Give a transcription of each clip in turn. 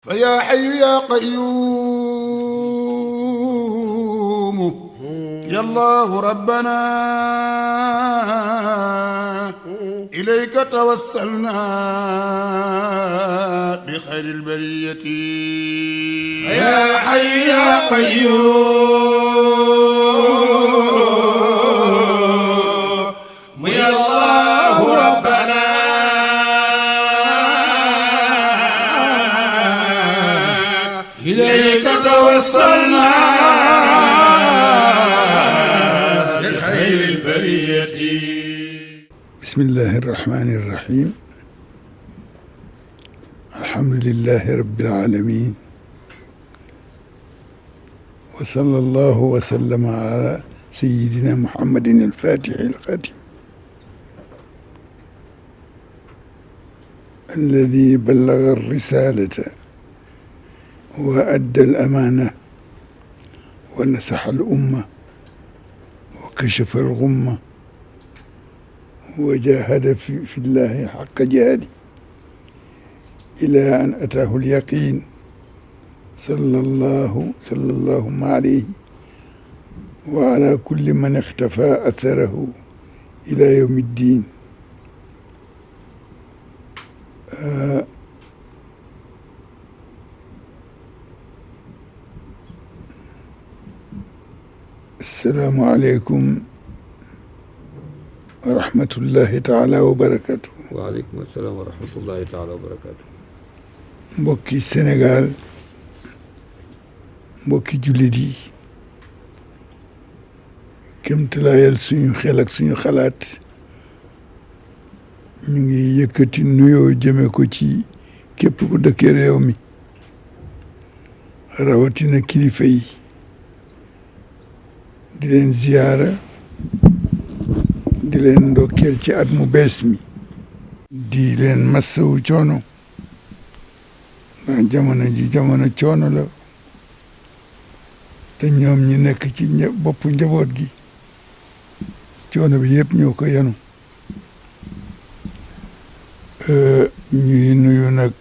فيا حي يا قيوم يا الله ربنا إليك توسلنا بخير البرية يا حي يا قيوم يا الله ربنا إليك توسلنا بخير البرية. بسم الله الرحمن الرحيم. الحمد لله رب العالمين، وصلى الله وسلم على سيدنا محمد الفاتح الخاتم الذي بلغ الرسالة وأدى الأمانة ونصح الأمة وكشف الغمة وجاهد في الله حق جهاده إلى أن أتاه اليقين صلى الله عليه وعلى كل من اختفى أثره إلى يوم الدين. السلام عليكم ورحمة الله تعالى وبركاته. waaleykum salaam wa rahmatullahi taala wa barakaatu. mbokki Sénégal, mbokki jullit yi, kéemtalaayal suñu xel ak suñu xalaat ñu ngi yëkkati nuyoo jëme ko ci képp ku dëkkee réew mi, rawatina kilifa yi, di leen ziyaara, di leen ndokkeel ci at mu bees mi, di leen massawu coono ndax jamono ji jamono coono la, te ñoom ñi nekk ci boppu njaboot gi coono bi yëpp ñoo ko yenu. ñuy nuyu nag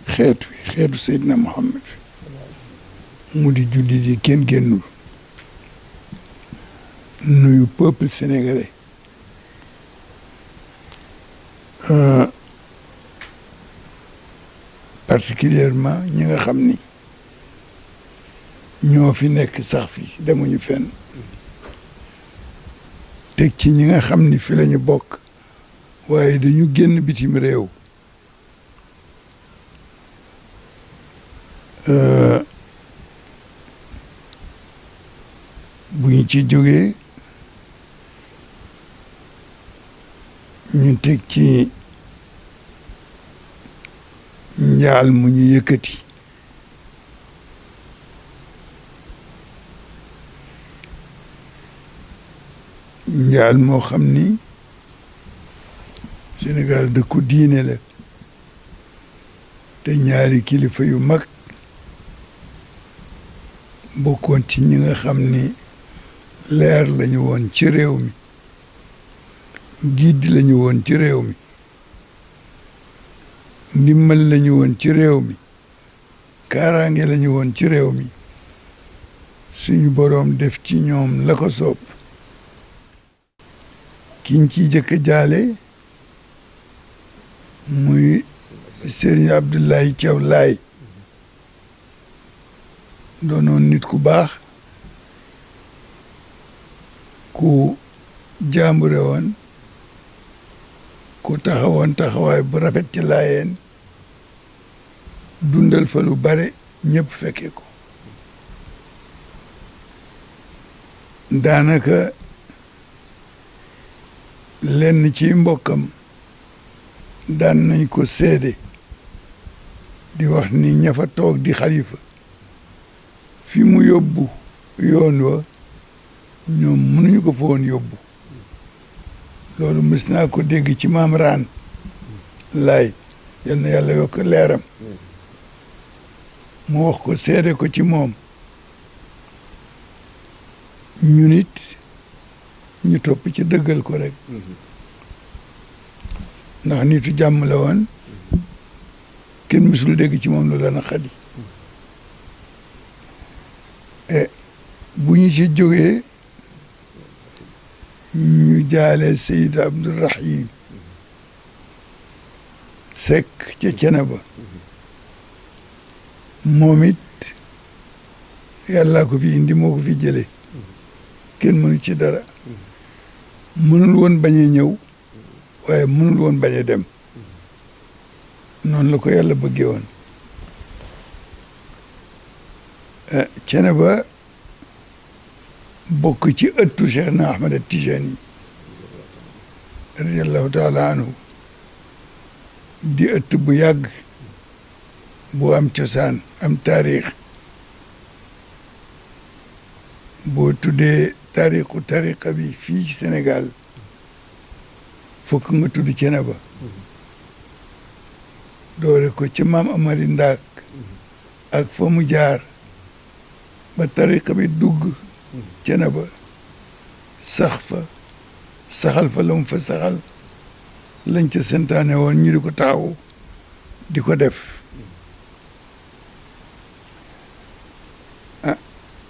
xeetu Seydina Muhammad mu di julli di kenn génnul, nuyu peuple sénégalais, particulièrement ñi nga xam ni ñoo fi nekk sax fi demuñu fenn, teg ci ñi nga xam ni fi lañu bokk waaye dañu génn bitim réew. bu ñu ci jógee ñu teg ci njaal mu ñu yëkkati njaal moo xam ni Sénégal dëkku diine la, te ñaari kilifa yu mag bokkoon ci ñi nga xam ni leer lañu woon ci réew mi, giid lañu woon ci réew mi, ndimmal lañu woon ci réew mi, kaaraange lañu woon ci réew mi. suñu boroom def ci ñoom la ko soob. kiñ ci jëkk jaale muy Serigne Abdoulaye Thiaw Laye, doonoon nit ku baax, ku jaambure woon, ku taxawoon taxawaay bu rafet ci Laayeen, dundal fa lu bare, ñëpp fekke ko. daanaka lenn ci mbokkam daan nañ ko seede di wax ni ña fa toog di xalifa fi mu yóbbu yoon wa ñoom mënuñu ko fa woon yóbbu. loolu mës naa ko dégg ci maam Raan Laay, yal na yàlla yokk leeram, mu wax ko seede ko ci moom. ñu nit ñu topp ci dëggal ko rek, ndax nitu jàmm la woon, kenn mësul dégg ci moom lu la naqadi bu ñu ci jógee ñu jaale Seyd Abdourahim Seck ca Ceneba moom it yàllaa ko fi indi moo ko fi jëlee kenn mënu ci dara mënul woon bañ a ñëw waaye mënul woon bañ a dem noonu la ko yàlla bëggee woon Ceneba bokk ci ëttu Cheikh na Ahmad Tijani radiyallahu taala anhu di ëtt bu yàgg bu am cosaan am taarix boo tuddee taarixu tariqa bi fii ci Sénégal fokk nga tudd Ceneba doole ko ci maam Amari Ndaak ak fa mu jaar ba tariqa bi dugg Ceneba sax fa saxal fa la mu fa saxal lañ ca santaane woon ñu di ko taxaw di ko def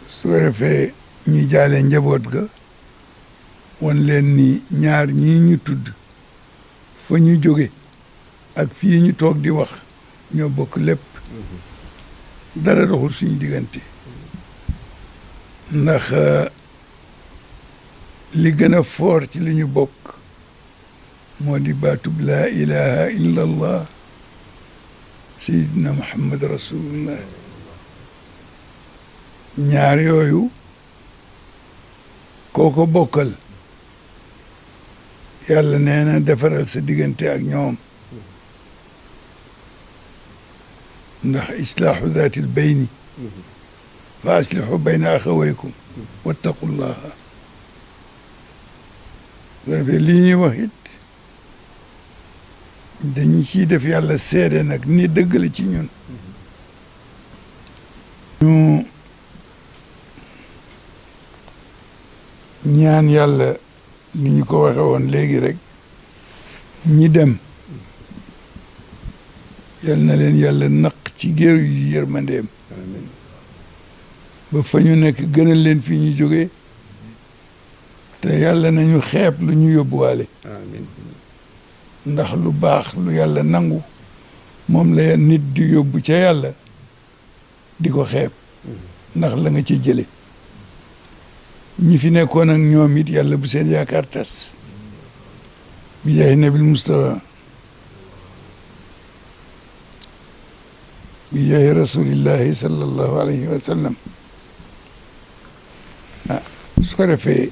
su ko defee ñi jaale njaboot ga won leen ni ñaar ñii ñu tudd fa ñu jóge ak fii ñu toog di wax ñoo bokk lépp dara doxul suñu diggante ndax li gën a foor ci li ñu bokk moo di baatub laa ilaha illa allah sayyidina muhammad rasulullah ñaar yooyu kooko bokkal yàlla nee na defaral sa diggante ak ñoom ndax islaahu zaatil bayni fa aslihu bayna axawaykum wattaqullaha bu defee lii ñuy wax it dañu ciy def yàlla seede nag ni dëgg la ci ñun ñu ñaan yàlla ni ñu ko waxe woon léegi rek ñi dem yal na leen yàlla naq ci géeru yu yërmandeem ba fa ñu nekk gënal leen fii ñu jógee te yàlla nañu xeeb lu ñu yóbbuwaale ndax lu baax lu yàlla nangu moom la nit di yóbbu ca yàlla di ko xeeb ndax la nga ci jële ñi fi nekkoon ak ñoom it yàlla bu seen yaakaar tas bi jaay nabil mustafa bi jaay rasulillahi sallallahu alayhi wa sallam su ko defee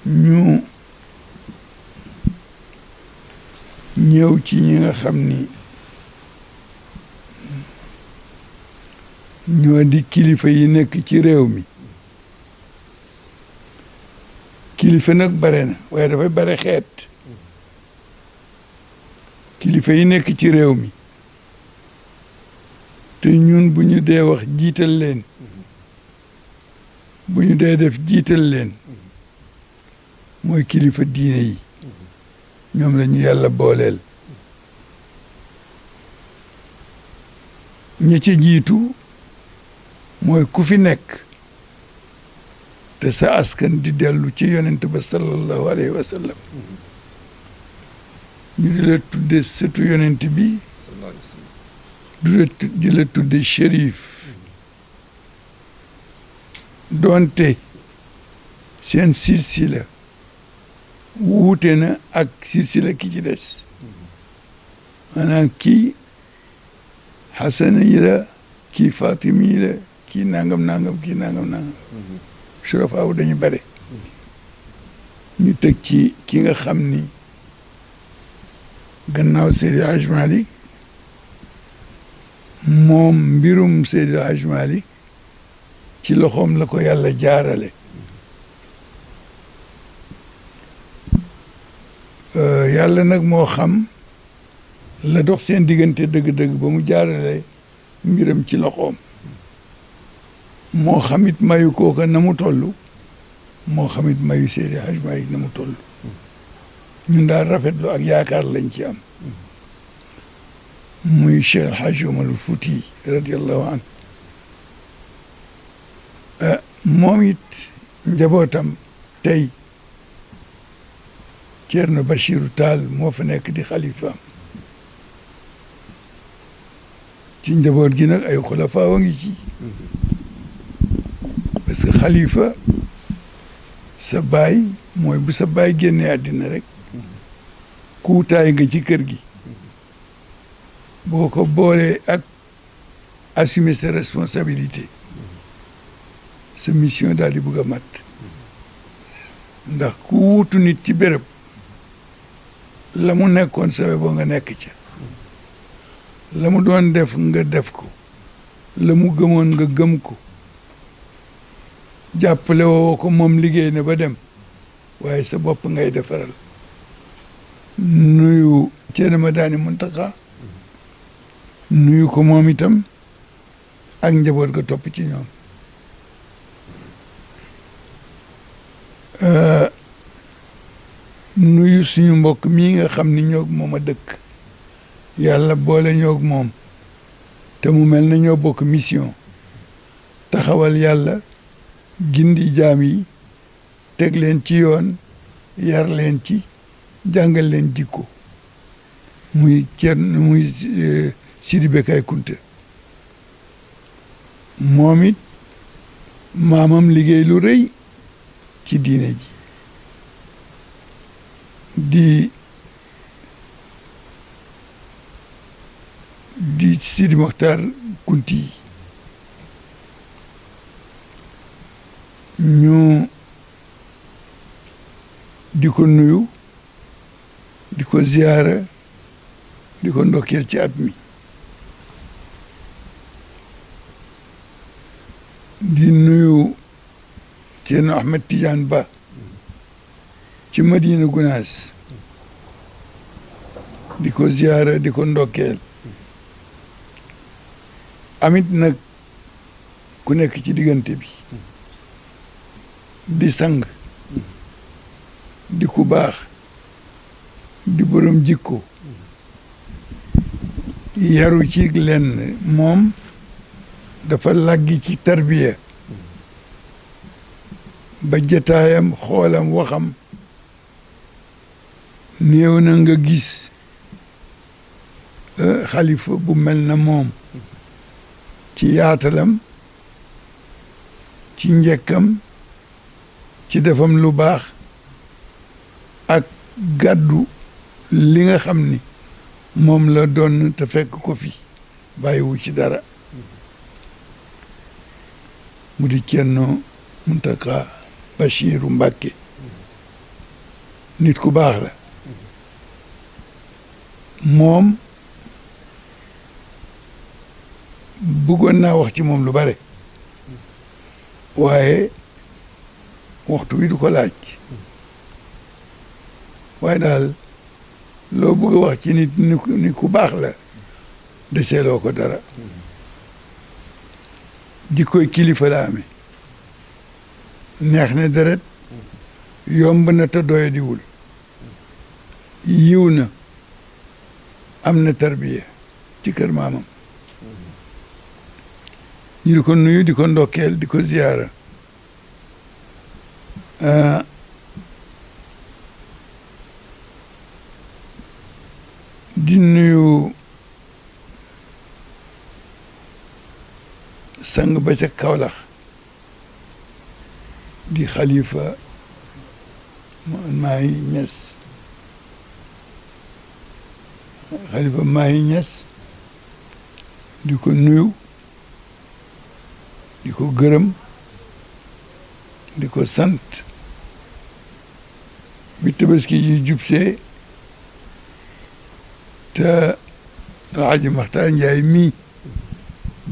ñu ñëw ci ñi nga xam ni ñoo di kilifa yi nekk ci réew mi kilifa nag bare na waaye dafay bare xeet kilifa yi nekk ci réew mi te ñun bu ñu dee wax jiital leen bu ñu dee def jiital leen mooy kilifa diine yi ñoom la ñu yàlla booleel ñi ci jiitu mooy ku fi nekk te sa askan di dellu ci yonent ba sallallahu alayhi wa sallam ñu di la tudde sëtu yonent bi di la tudde shérif doonte seen silsila wuute na ak silsila ki ci des maanaam kii xasana yi la kii fatimi yi la kii nangam kii nangam surafaaw dañu bare ñu teg ci ki nga xam ni gannaaw Seydi Hadj Malick moom mbirum Seydi Hadj Malick ci loxoom la ko yàlla jaarale yàlla nag moo xam la dox seen diggante dëgg-dëgg ba mu jaarale mbiram ci loxoom moo xamit mayu kooka na mu toll moo xamit mayu Seydi Hadj Malick na mu toll ñun daal rafetlu ak yaakaar lañ ci am muy Cheikh El Hadj Omar Fouti radiyallahu anhu moom it njabootam tey Ceerno Bachiru Taal moo fa nekk di xalifaam ci njaboot gi nag ay xulafaa wa ngi ci parce que xalifa sa baay mooy bu sa baay génnee àddina rek kuutaay nga ci kër gi boo ko boolee ak assumer sa responsabilité sa mission daal di bugg a mat ndax ku wuutu nit ci béréb la mu nekkoon sawe boo nga nekk ca la mu doon def nga def ko la mu gëmoon nga gëm ko jàppale woo ko moom liggéey na ba dem waaye sa bopp ngay defaral nuyu Ceerno Madani Muntaxa nuyu ko moom itam ak njaboot ga topp ci ñoom nuyu suñu mbokk mii nga xam ni ñoog moom a dëkk yàlla boole ñoog moom te mu mel na ñoo bokk mission taxawal yàlla gindi jaam yi teg leen ci yoon yar leen ci jàngal leen jikko muy Sidi Bekay Kunte moom it maamam liggéey lu rëy ci diine ji di Sidi Mokhtar Kunti ñu di ko nuyu di ko ziyaara di ko ndokkeel ci at mi di nuyu Ceerno Ahmed Tidiane Ba ci Madina Gunaas di ko ziyaara di ko ndokkeel amit nag ku nekk ci diggante bi di sang di ku baax di borom jikko yaru ci lenn moom dafa laggi ci tarbiya ba jataayam xoolam waxam néew na nga gis xalifa bu mel na moom ci yaatalam ci njëkkam ci defam lu baax ak gàddu li nga xam ni moom la doon te fekk ko fi bàyyiwu ci dara mu di Ceerno Muntaxa Bachiru Mbàkke nit ku baax la moom bëggoon naa wax ci moom lu bare waaye waxtu wi du ko laaj waaye daal loo bëgg a wax ci nit ni ku baax la deseeloo ko dara jikkoy kilifa la amee neex na deret yomb na te doyadiwul yiw na am na tarbiya ci kër maamam ñu di ko nuyu di ko ndokkeel di ko ziyaara di nuyu sang ba ca Kawlax di xalifa Mahi Niass xalifa Mahi Niass di ko nuyu di ko gërëm di ko sant bi tabaski yi jubsee te Alaaji Maxtaar Njaay mii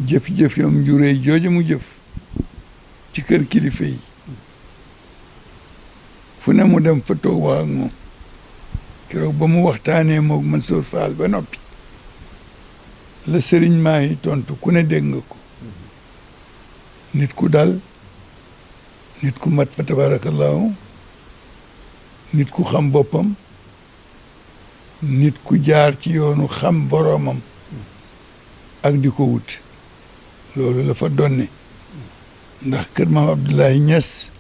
jëf-jëf yam juree jooju mu jëf ci kër kilifa yi fu ne mu dem fa toog wax ak moom keroog ba mu waxtaanee moog Mansour Fall ba noppi la sëriñ Mahi tontu ku ne dégg nga ko nit ku dal nit ku mat fa tabarakallahu nit ku xam boppam nit ku jaar ci yoonu xam boroomam ak di ko wut loolu la fa donne ndax kër maam Abdoulaye Niass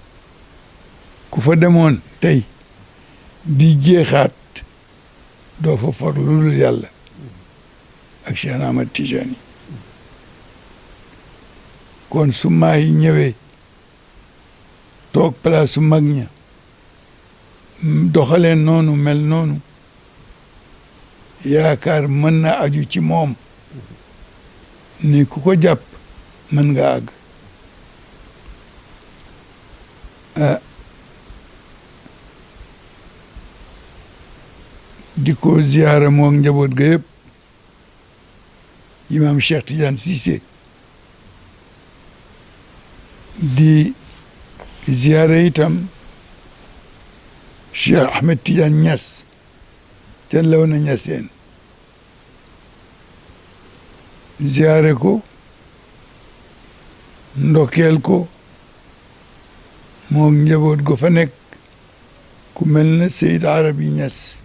ku fa demoon tey di jeexaat doo fa for lu dul yàlla ak Cheikh Ahmad Tijani kon su maay ñëwee toog place su mag ña doxalee noonu mel noonu yaakaar mën na aju ci moom ni ku ko jàpp mën nga àgg di ko ziyaara moog njaboot ga yëpp imam Cheikh Tidiane Cissé di ziyaara itam Cheikh Ahmed Tidiane Niass ca Léona Niassène ziyaare ko ndokkeel ko moog njaboot go fa nekk ku mel na Seyd Arabi Niass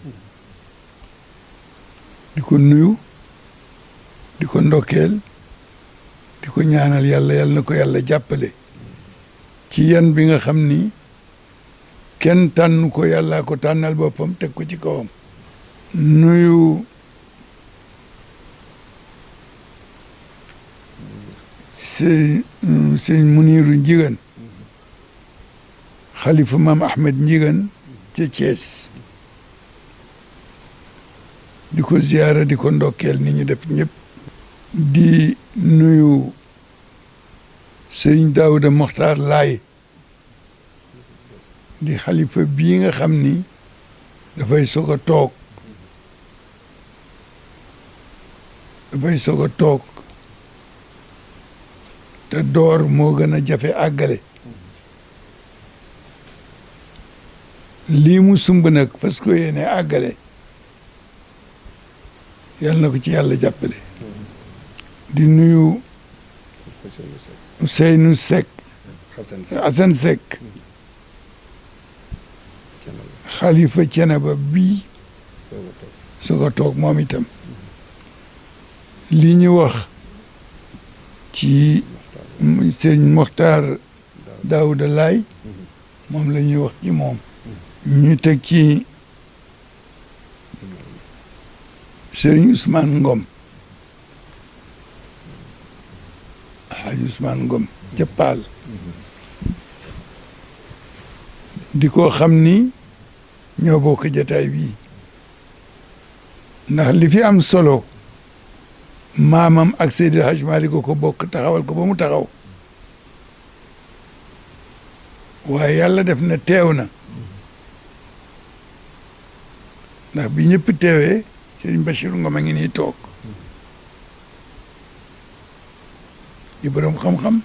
di ko nuyu di ko ndokkeel di ko ñaanal yàlla yàlla na ko yàlla jàppale ci yan bi nga xam ni kenn tànn ko yàlla ko tànnal boppam teg ko ci kawam nuyu sëñ Muniru Njigan xalifa maam Ahmed Njigan ca Thiès di ko ziyaara di ko ndokkeel ni ñu def ñëpp di nuyu sëñ Daouda Mokhtar Laye di xalifa bii nga xam ni dafay soog a toog te door moo gën a jafe àggale lii mu sumb nag parce que yéene àggale yàlla na ko ci yàlla jàppale di nuyu Ousseynou Seck Assane Seck xalifa Ceneba bii su ko toog moom itam li ñu wax ci sëñ Mokhtar Daouda Laye moom la ñuy wax ci moom ñu teg ci Serigne Ousmane Ngom Hadj Ousmane Ngom ca Paal di ko xam ni ñoo bokk jataay bii ndax li fi am solo maamam ak Seydi Hadj Malick ko bokk taxawal ko ba mu taxaw waaye yàlla def na teew na ndax bi ñëpp teewee Serigne Bachir Ngom a ngi nii toog di borom xam-xam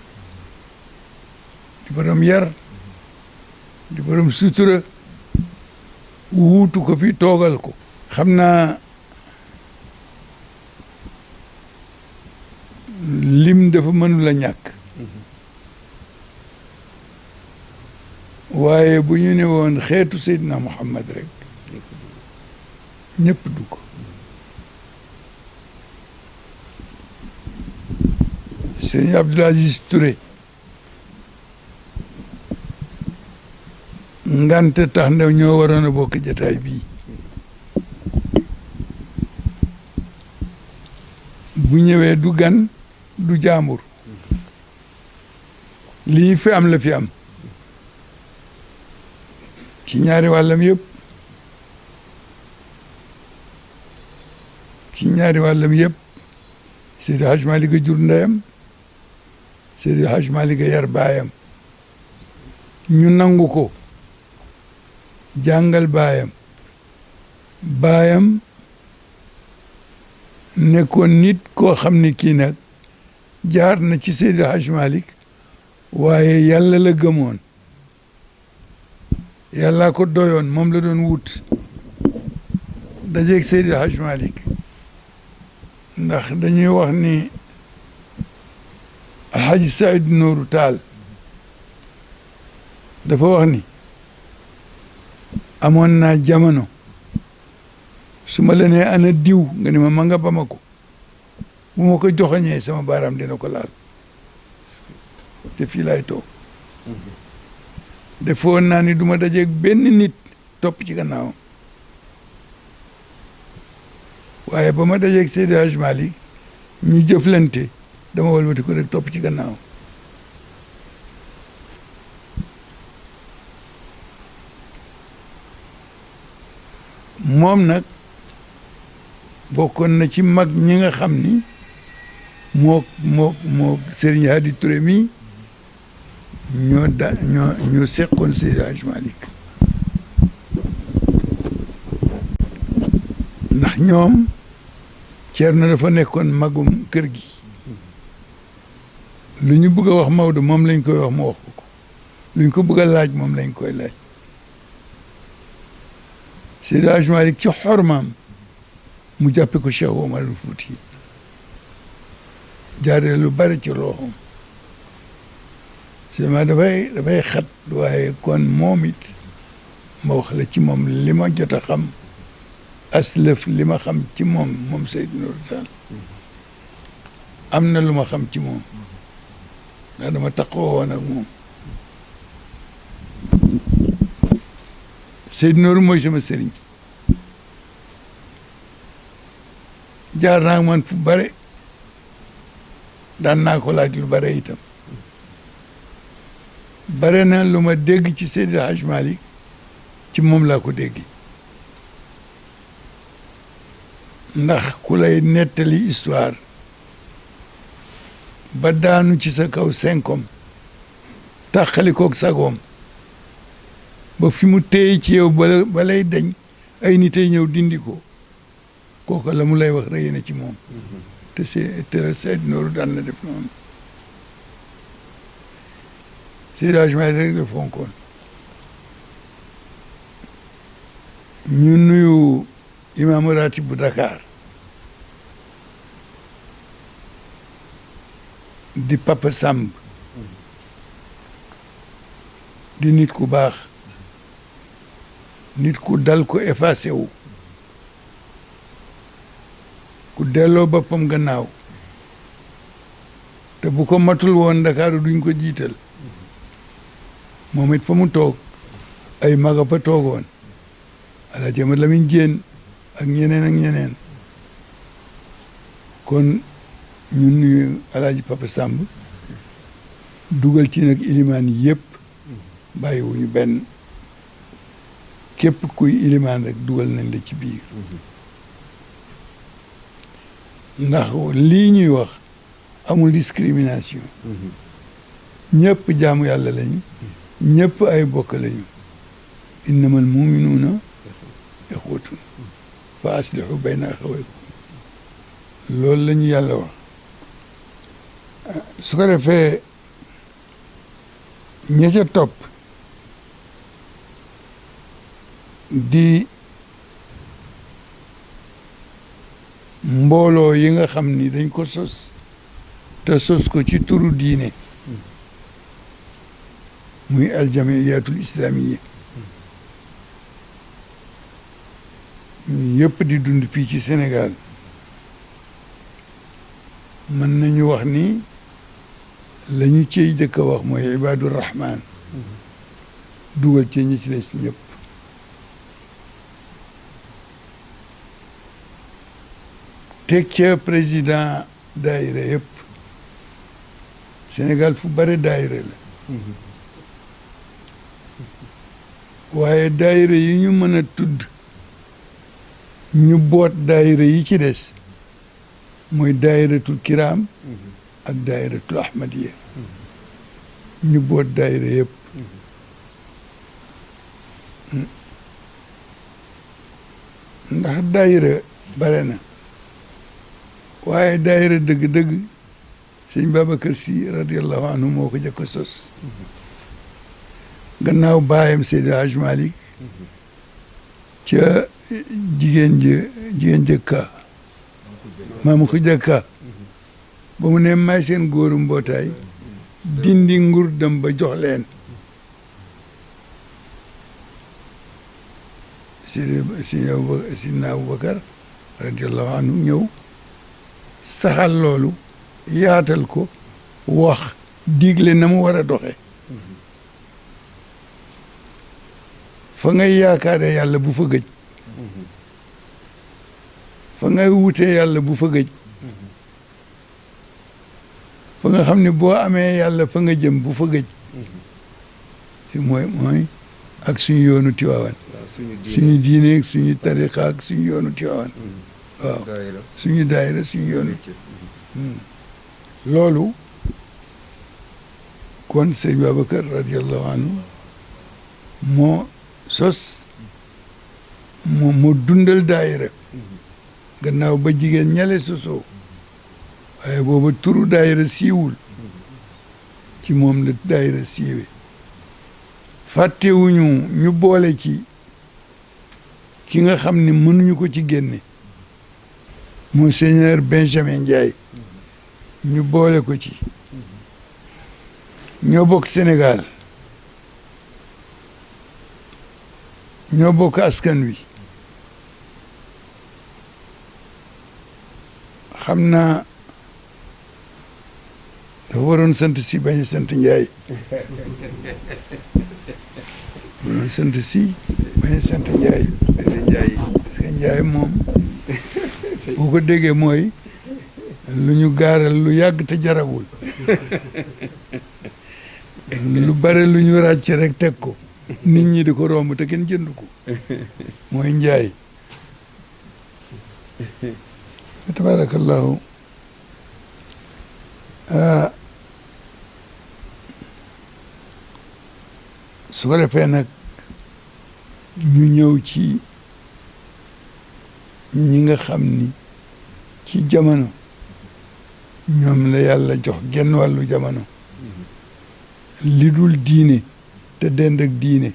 di borom yar di borom sutura wuutu ko fi toogal ko xam naa lim dafa mënul a ñàkk waaye bu ñu ne woon xeetu Seydina Muhammad rek ñëpp dugg Serigne Abdoul Aziz Touré ngante tax ndew ñoo waroon a bokk jataay bii bu ñëwee du gan du jaambur lii fi am la fi am ci ñaari wàllam yëpp Seydi Hadj Malick a jur ndeyam Seydi Hadj Malick a yar baayam ñu nangu ko jàngal baayam nekkoon nit koo xam ne kii nag jaar na ci Seydi Hadj Malick waaye yàlla la gëmoon yàlla ko doyoon moom la doon wut dajeeg Seydi Hadj Malick ndax dañuy wax ni Alhaji Saïd Nourou Tall dafa wax ni amoon naa jamono su ma la nee ana diw nga ni ma nga Bamako bu ma ko joxoñee sama baaraam dina ko laal te fii laay toog defoon naa ni du ma dajeeg benn nit topp ci gannaawam waaye ba ma dajeeg Seydi Hadj Malick ñu jëflante dama walbati ko rek topp ci gannaaw moom nag bokkoon na ci mag ñi nga xam ni moo Serigne Hadi Touré mi ñoo seqoon Seydi Hadj Malick ndax ñoom Ceerno dafa nekkoon magum kër gi lu ñu bëgg a wax Maodo moom lañ koy wax mu wax ko lu ñu ko bëgg a laaj moom lañ koy laaj Seydi Hadj Malick ci xormaam mu jàppe ko Cheikh Omar al Fouti jaaree lu bari ci loxoom seulement dafay xat waaye kon moom it ma wax la ci moom li ma jot a xam aslëf li ma xam ci moom Seydou Nourou Tall am na lu ma xam ci moom ndax dama taxoo woon ak moom Seydou Nourou mooy sama sëriñ jaar naa man fu bare daan naa ko laaj lu bare itam bare na lu ma dégg ci Seydi Hadj Malick ci moom laa ko dégg ndax ku lay nettali histoire ba daanu ci sa kaw senkom tàqalikoog sagoom ba fi mu téye ci yow ba lay dañ ay nit ay ñëw dindi ko kooku la mu lay wax rëy na ci moom te Seydou Nourou daan na def noonu Seydi Hadj Malick rek la fonkoon ñu nuyu imaamu ratib bu Dakar di Papa Samb di nit ku baax nit ku dal ko effacé wu ku delloo boppam gannaaw te bu ko matul woon Dakar duñ ko jiital moom it fa mu toog ay maga fa toogoon Alaaji Amadu Lamin Jéen ak ñeneen kon ñun nuyu Alaaji Papa Samb dugal ci nag ilimaan yëpp bàyyiwuñu benn képp kuy ilimaan rek dugal nañ la ci biir ndax lii ñuy wax amul discrimination ñëpp jaamu yàlla lañu ñëpp ay bokk lañu innamal muminuuna ixwatun fa aslihu bayna axawaykum loolu la ñu yàlla wax su ko defee ña ca topp di mbooloo yi nga xam ni dañ ko sos te sos ko ci turu diine muy aljamiyatul islamiyya yëpp di dund fii ci Sénégal mën nañu wax ni la ñu ciy jëkk a wax mooy ibadur rahman dugal ci ñi ci les ñëpp teg ca président daayira yëpp Sénégal fu bare daayira la waaye daayira yi ñu mën a tudd ñu boot daayira yi ci des mooy daayiratul kiram ak daayiratul ahmadiya ñu boot daayira yëpp ndax daayira bare na waaye daayira dëgg-dëgg sëñ Babacar Sy radiallahu anhu moo ko jëkk a sos gannaaw baayam Seydi Hadj Malick ca jigéen jëkka maamu ko jëkka ba mu ne may seen góoru mbootaay dindi nguur dem ba jox leen Sidina Abubakar radiallahu anhu ñëw saxal loolu yaatal ko wax digle na mu war a doxe fa ngay yaakaare yàlla bu fa gëj fa ngay wutee yàlla bu fa gëj fa nga xam ne boo amee yàlla fa nga jëm bu fa gëj si mooy ak suñu yoonu Tiwaawan suñu diine ak suñu tariqa ak suñu yoonu Tiwaawan waaw suñu daayira suñu yoonu loolu kon sëñ Babacar radiallahu anhu moo sos moo dundal daayira gannaaw ba jigéen ñale sosoo waaye booba turu daayira siiwul ci moom la daayira siiwe fàttewuñu ñu boole ci ki nga xam ne mënuñu ko ci génne Monseigneur Benjamin Ndiaye ñu boole ko ci ñoo bokk Sénégal ñoo bokk askan wi xam naa dafa waroon sant si bañ a sant Ndiaye waroon sant si bañ a sant Ndiaye parce que Ndiaye moom boo ko déggee mooy lu ñu gaaral lu yàgg te jaragul lu bare lu ñu ràcc rek teg ko nit ñi di ko romb te kenn jënd ko mooy Njaay tabarakallahu su ko defee nag ñu ñëw ci ñi nga xam ni ci jamono ñoom la yàlla jox genn wàllu jamono li dul diine te dend ak diine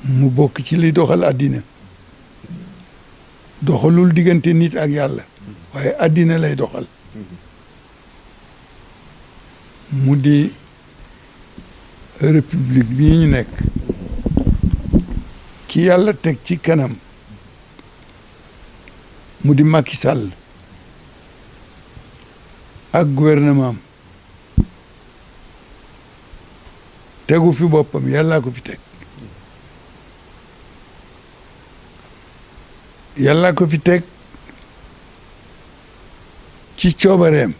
mu bokk ci li doxal àddina doxalul diggante nit ak yàlla waaye àddina lay doxal mu di république bii ñu nekk ki yàlla teg ci kanam mu di Macky Sall ak gouvernement am tegu fi boppam yàllaa ko fi teg yàllaa ko fi teg ci coobareem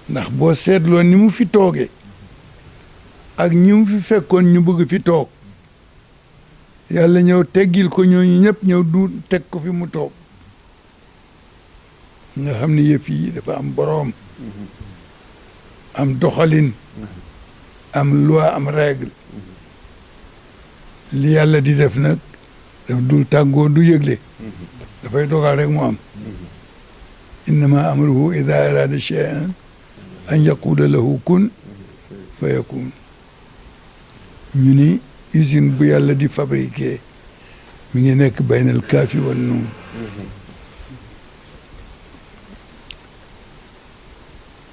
ndax boo seetloo ni mu fi toogee ak ñi mu fi fekkoon ñu bëgg fi toog yàlla ñëw teggil ko ñooñu ñëpp ñëw du teg ko fi mu toog nga xam ne yëf yi dafa am boroom am doxalin am loi am règle li yàlla di def nag daf dul tàggoo du yëgle dafay dogal rek mu am innama amruhu ida arada shay'an an yaquula lahu kun fa yakun ñu ni usine bu yàlla di fabriqué mi ngi nekk baynal kaafi wan nuun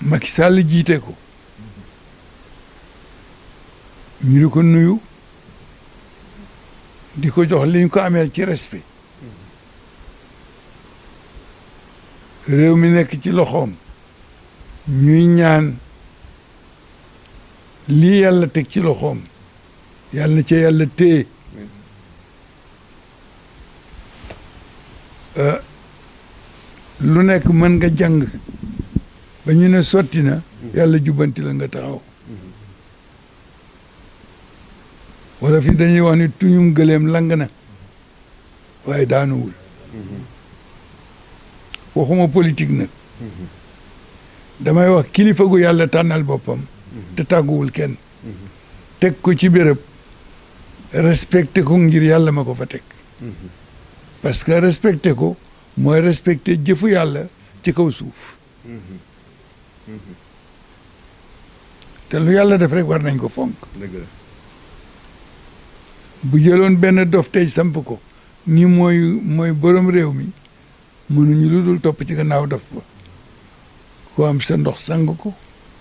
Macky Sall jiite ko ñu di ko nuyu di ko jox liñ ko ameel ci respect réew mi nekk ci loxoom ñuy ñaan lii yàlla teg ci loxoom yàlla na ca yàlla téye lu nekk mën nga jàng ba ñu ne sotti na yàlla jubbanti la nga taxaw wala fi dañuy wax ni tuñum gëleem lang na waaye daanuwul waxuma politique nag damay wax kilifa gu yàlla tànnal boppam te tàgguwul kenn teg ko ci béréb respecté ko ngir yàlla ma ko fa teg parce que respecté ko mooy respecté jëfu yàlla ci kaw suuf te lu yàlla def rek war nañ ko fonk bu jëloon benn dof tey samp ko ni mooy borom réew mi mënuñu lu dul topp ci gannaaw dof ba ku am sa ndox sang ko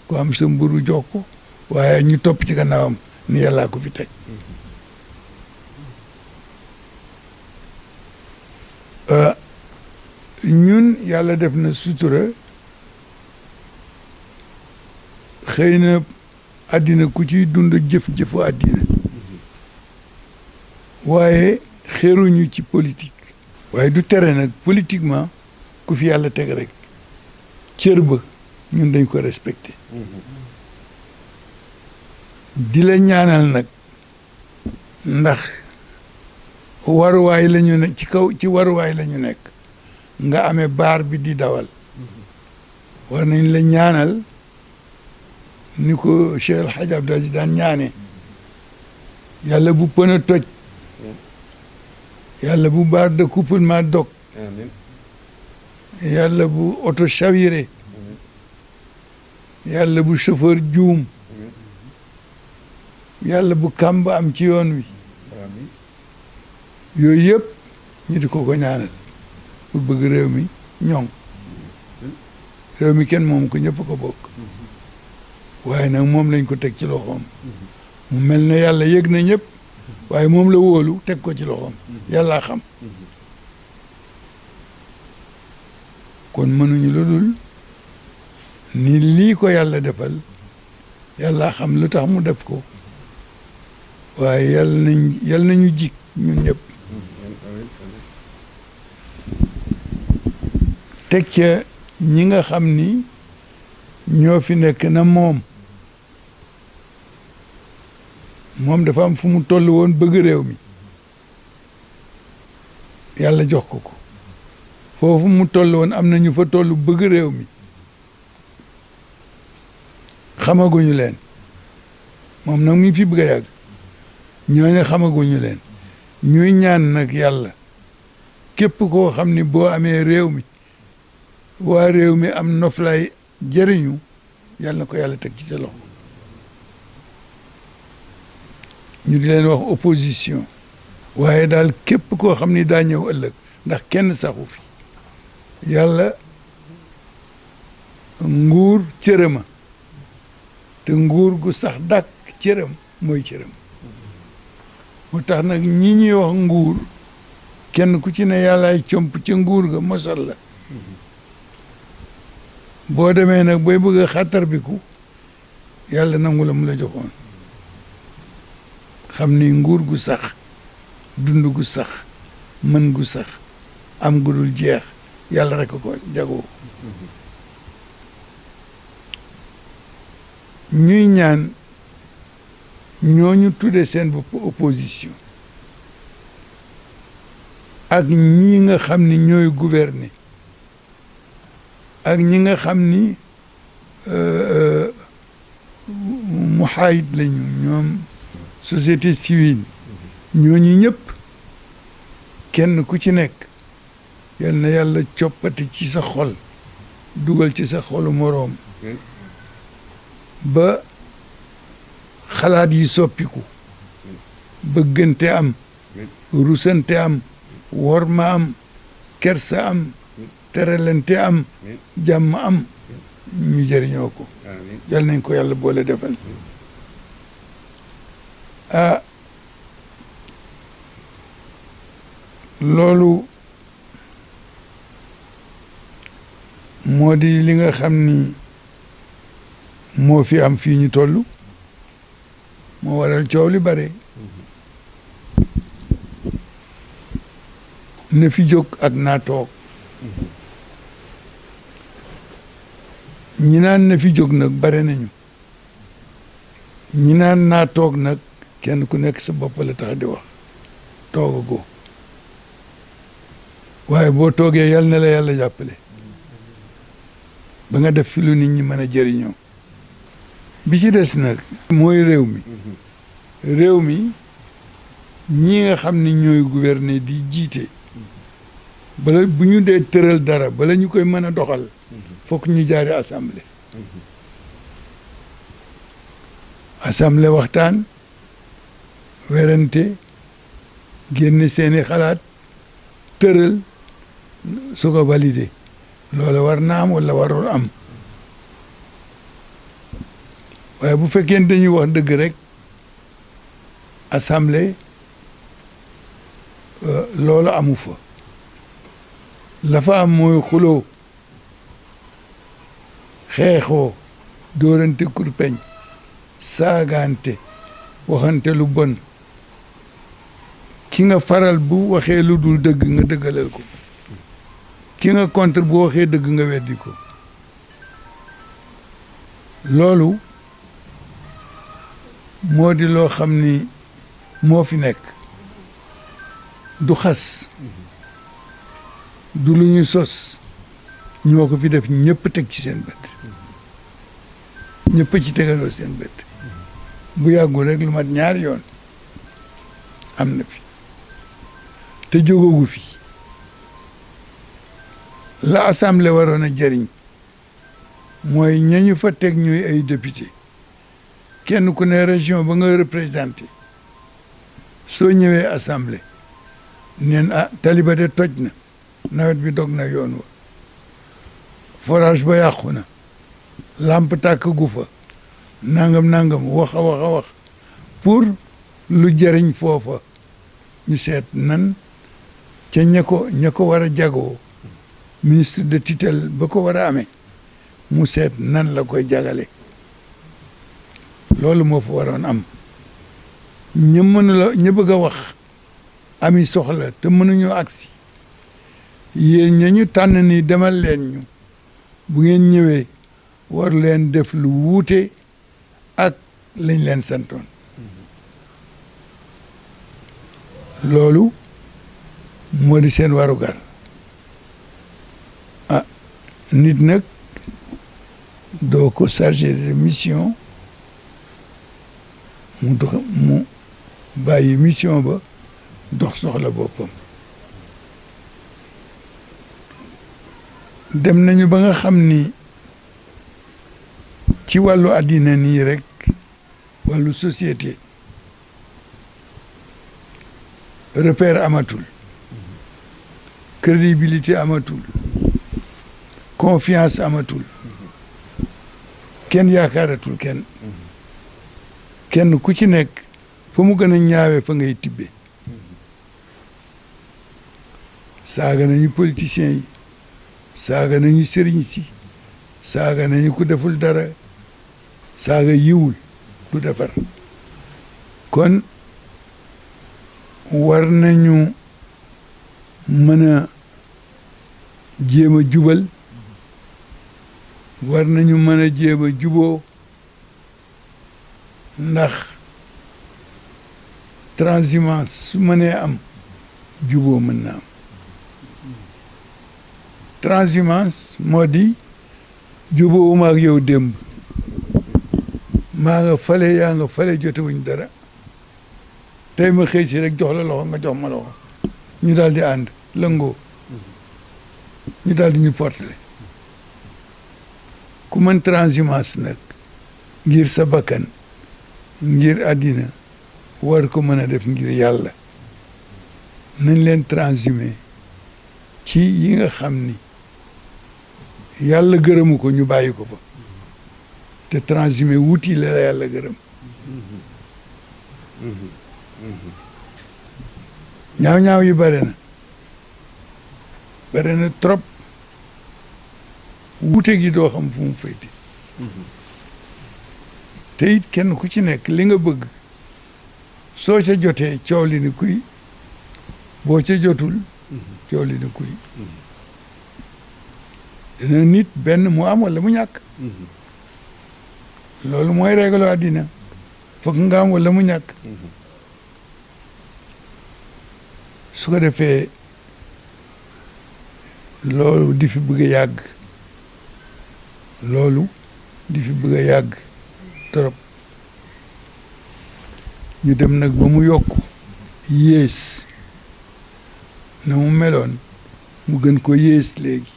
ku am sa mburu jox ko waaye ñu topp ci gannaawam ni yàllaa ko fi teg ñun yàlla def na sutura xëy na àddina ku ciy dund jëf-jëfu àddina waaye xeeruñu ci politique waaye du tere nag politiquement ku fi yàlla teg rek cër ba ñun dañ ko respecté di la ñaanal nag ndax waruwaay la ñu ne ci kaw ci waruwaay la ñu nekk nga amee baar bi di dawal war nañ la ñaanal ni ko Cheikh El Hadj Abdou Aziz daan ñaane yàlla bu pën a toj yàlla bu baar de couplement dog yàlla bu oto chaviré yàlla bu chauffeur juum yàlla bu kàmb am ci yoon wi yooyu yëpp ñu di ko ñaanal pour bëgg réew mi ñoŋ réew mi kenn moom ko ñëpp ko bokk waaye nag moom lañ ko teg ci loxoom mu mel ne yàlla yëg na ñëpp waaye moom la wóolu teg ko ci loxoom yàllaa xam kon mënuñu lu dul ni lii ko yàlla defal yàllaa xam lu tax mu def ko waaye yàlla nañu jik ñun ñëpp teg ca ñi nga xam ni ñoo fi nekk na moom dafa am fu mu toll woon bëgg réew mi yàlla jox ko ko foofu mu toll woon am na ñu fa toll bëgg réew mi xamaguñu leen moom nag mi fi bëgg a yàgg ñooñu xamaguñu leen ñuy ñaan nag yàlla képp koo xam ni boo amee réew mi waa réew mi am noflaay jëriñu yàlla na ko yàlla teg ci sa loxo ñu di leen wax opposition waaye daal képp koo xam ni daa ñëw ëllëg ndax kenn saxu fi yàlla nguur cërëma te nguur gu sax dàkk cërëm mooy cërëm moo tax nag ñi ñuy wax nguur kenn ku ci ne yàllaay comp ca nguur ga mosal la boo demee nag booy bëgg a xàttar biku yàlla nangu la mu la joxoon xam ni nguur gu sax dund gu sax mën gu sax am gu dul jeex yàlla rek ko jagoo ñuy ñaan ñooñu tuddee seen bopp opposition ak ñi nga xam ni ñooy gouverner ak ñi nga xam ni muhaayid lañu ñoom société civile ñooñu ñëpp kenn ku ci nekk yal na yàlla coppati ci sa xol dugal ci sa xolu moroom ba xalaat yi soppiku bëggante am rusante am worma am kersa am teralante am jàmm am ñu jëriñoo ko yal nañ ko yàlla boole defal loolu moo di li nga xam ni moo fi am fii ñu toll moo waral coow li bare na fi jóg ak naa toog ñi naan na fi jóg nag bare nañu ñi naan naa toog nag kenn ku nekk sa bopp la tax di wax toogagoo waaye boo toogee yal na la yàlla jàppale ba nga def fi lu nit ñi mën a jëriñoo bi ci des nag mooy réew mi ñi nga xam ni ñooy gouverner di jiite bala bu ñu dee tëral dara bala ñu koy mën a doxal fokk ñu jaari assemblée waxtaan werante génne seeni xalaat tëral su ko validé loola war na am wala warul am waaye bu fekkee dañuy wax dëgg rek assemblée loolu amu fa la fa am mooy xuloo xeexoo dóorante kurpeñ saagaante waxante lu bon ki nga faral bu waxee lu dul dëgg nga dëggalal ko ki nga contre bu waxee dëgg nga weddi ko loolu moo di loo xam ni moo fi nekk du xas du lu ñu sos ñoo ko fi def ñëpp teg ci seen bët ñëpp ci tegaloo seen bët bu yàggul rek lu mat ñaari yoon am na fi te jógogu fi la assemblée waroon a jëriñ mooy ñañu fa teg ñuy ay député kenn ku ne région ba nga représenté soo ñëwee assemblée neen taliba de toj na nawet bi dog na yoon wa forage ba yàqu na lamp tàkk gu fa nangam wax a wax pour lu jëriñ foofa ñu seet nan ca ña ko war a jagoo ministre de tutelle ba ko war a amee mu seet nan la koy jagale loolu moo fa waroon am ña bëgg a wax ami soxla te mënuñoo agsi yéen ña ñu tànn ni demal leen ñu bu ngeen ñëwee war leen def lu wuute ak lañ leen santoon loolu moo di seen warugar nit nag doo ko chargé de mission mu bàyyi mission ba dox soxla boppam dem nañu ba nga xam ni ci wàllu àddina nii rek wàllu société repère amatul crédibilité amatul confiance amatul kenn yaakaaratul kenn ku ci nekk fa mu gën a ñaawe fa ngay tibbe saaga nañu politiciens yi saaga nañu sëriñ si saaga nañu ku deful dara saaga yiwul du defar kon war nañu mën a jéem a jubal war nañu mën a jéem a juboo ndax transhumance su mënee am juboo mën na am transhumance moo di juboo ma ak yow démb maa nga fale yaa nga fale jotewuñ dara tey ma xëy si rek jox la loxo nga jox ma loxo ñu daal di ànd lëngoo ñu daal di ñu portale ku mën transhumance nag ngir sa bakkan ngir àddina war ko mën a def ngir yàlla nañ leen transhumé ci yi nga xam ni yàlla gërëmu ko ñu bàyyi ko fa te transhumé wuti la yàlla gërëm ñaaw-ñaaw yi bare na trop wute gi doo xam fu mu féete te it kenn ku ci nekk li nga bëgg soo ca jotee coow li ni kuy boo ca jotul coow li ni kuy dina nit benn mu am wala mu ñàkk loolu mooy réglo àddina foog nga am wala mu ñàkk su ko defee loolu di fi bëgg a yàgg loolu di fi bëgg a yàgg trop ñu dem nag ba mu yokk yées na mu meloon mu gën ko yées léegi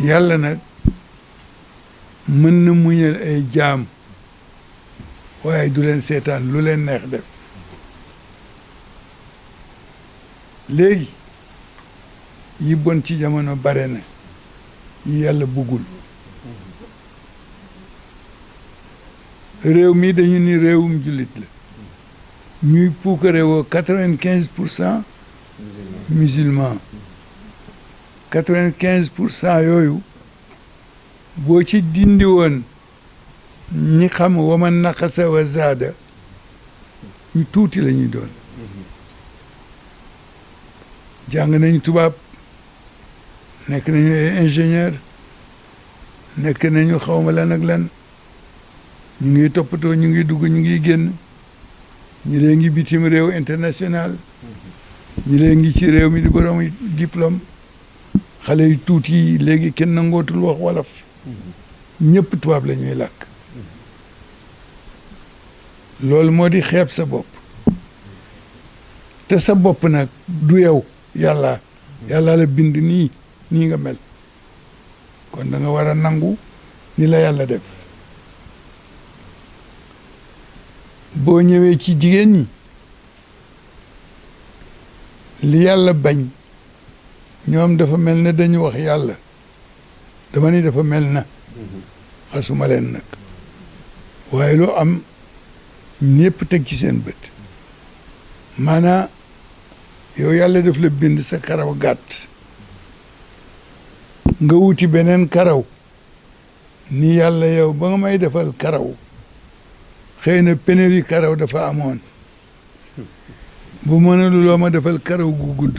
yàlla nag mën na muñal ay jaam waaye du leen seetaan lu leen neex def léegi yi bon ci jamono bare na yi yàlla buggul réew mi dañu ni réewum jullit la ñuy puukare woo 95% musulman 95% yooyu boo ci dindi woon ñi xam waman naqasa wa zaada ñu tuuti la ñuy doon jàng nañu tubaab nekk nañu ay ingénieur nekk nañu xawma lan ak lan ñu ngi toppatoo ñu ngi dugg ñu ngi génn ñi lee ngi bitim réew international ñi lee ngi ci réew mi di borom diplôme xale yu tuuti yi léegi kenn nangootul wax wolof ñëpp tubaab la ñuy làkk loolu moo di xeeb sa bopp te sa bopp nag du yow yàlla la bind nii nga mel kon da nga war a nangu ni la yàlla def boo ñëwee ci jigéen ñi li yàlla bañ ñoom dafa mel ne dañu wax yàlla dama ni dafa mel na xasuma leen nag waaye lu am ñépp teg ci seen bët maanaa yow yàlla daf la bind sa karaw gàtt nga wuti beneen karaw ni yàlla yow ba nga may defal karaw xëy na pénurie karaw dafa amoon bu mënuloo ma defal karaw gu gudd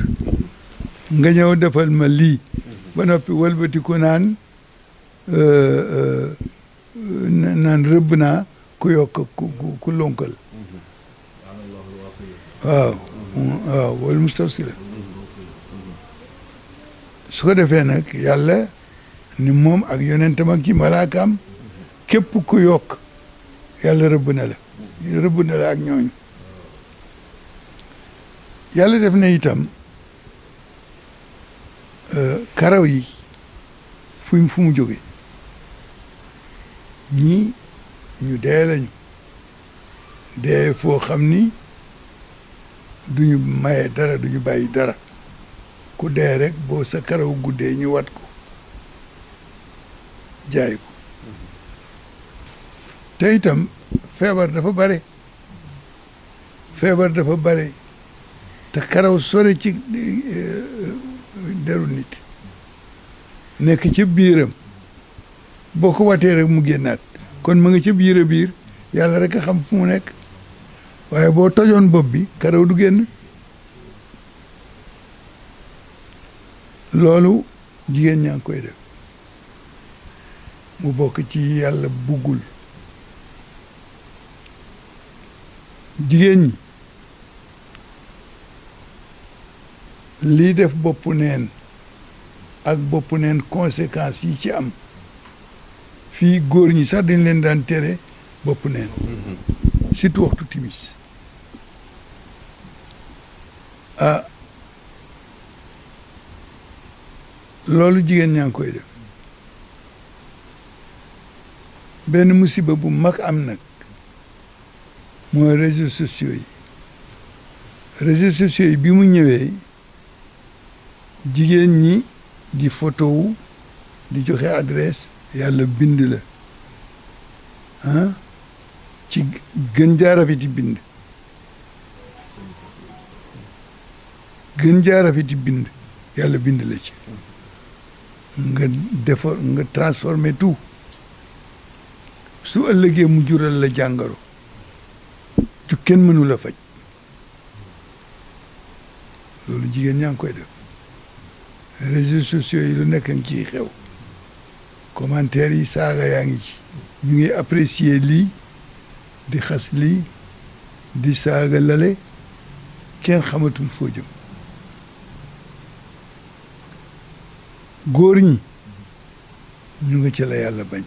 nga ñëw defal ma lii ba noppi wëlbati ko naan rëbb naa ku yokk ku lonkal waaw wal mustawsila su ko defee nag yàlla ni moom ak yonentam ak ci malaakaam képp ku yokk yàlla rëbb na la ak ñooñu yàlla def na itam karaw yi fu mu jóge ñii ñu dee lañu dee foo xam ni duñu maye dara duñu bàyyi dara ku dee rek boo sa karaw guddee ñu wat ko jaay ko te itam feebar dafa bare te karaw sore ci deru nit nekk ci biiram boo ko watee rek mu génnaat kon mu ngi ci biir a biir yàlla rek a xam fu mu nekk waaye boo tojoon bopp bi karaw du génn loolu jigéen ñaa ngi koy def mu bokk ci yàlla buggul jigéen ñi lii def boppu neen ak boppu neen conséquences yi ci am fii góor ñi sax dañ leen daan tere boppu neen surtout waxtu timis loolu jigéen ñaa ngi koy def benn musiba bu mag am nag mooy réseaux sociaux yi bi mu ñëwee jigéen ñi di photo wu di joxe adresse yàlla bind la ci gën jaa rafeti bind yàlla bind la ci nga transformer tout su ëllëgee mu jural la jàngoro ju kenn mënu la faj loolu jigéen ñaa ngi koy def réseaux sociaux yi lu nekk ngi ciy xew commentaires yi saaga yaa ngi ci ñu ngi apprécier lii di xas lii di saaga lale kenn xamatul foo jëm góor ñi ñu nga ci la yàlla bañ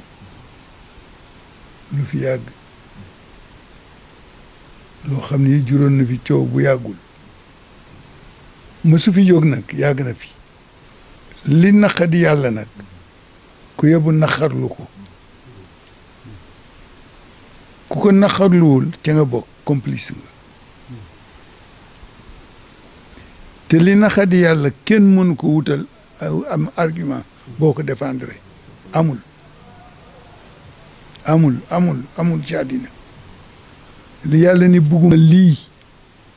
lu fi yàgg loo xam ni juróon na fi coow bu yàggul mësu fi jóg nag yàgg na fi li naqadi yàlla nag ku yebu naqarlu ko naqarluwul ca nga bokk complice nga te li naqadi yàlla kenn mënu ko wutal am argument boo ko défendre amul amul ci àddina li yàlla ni bugguma lii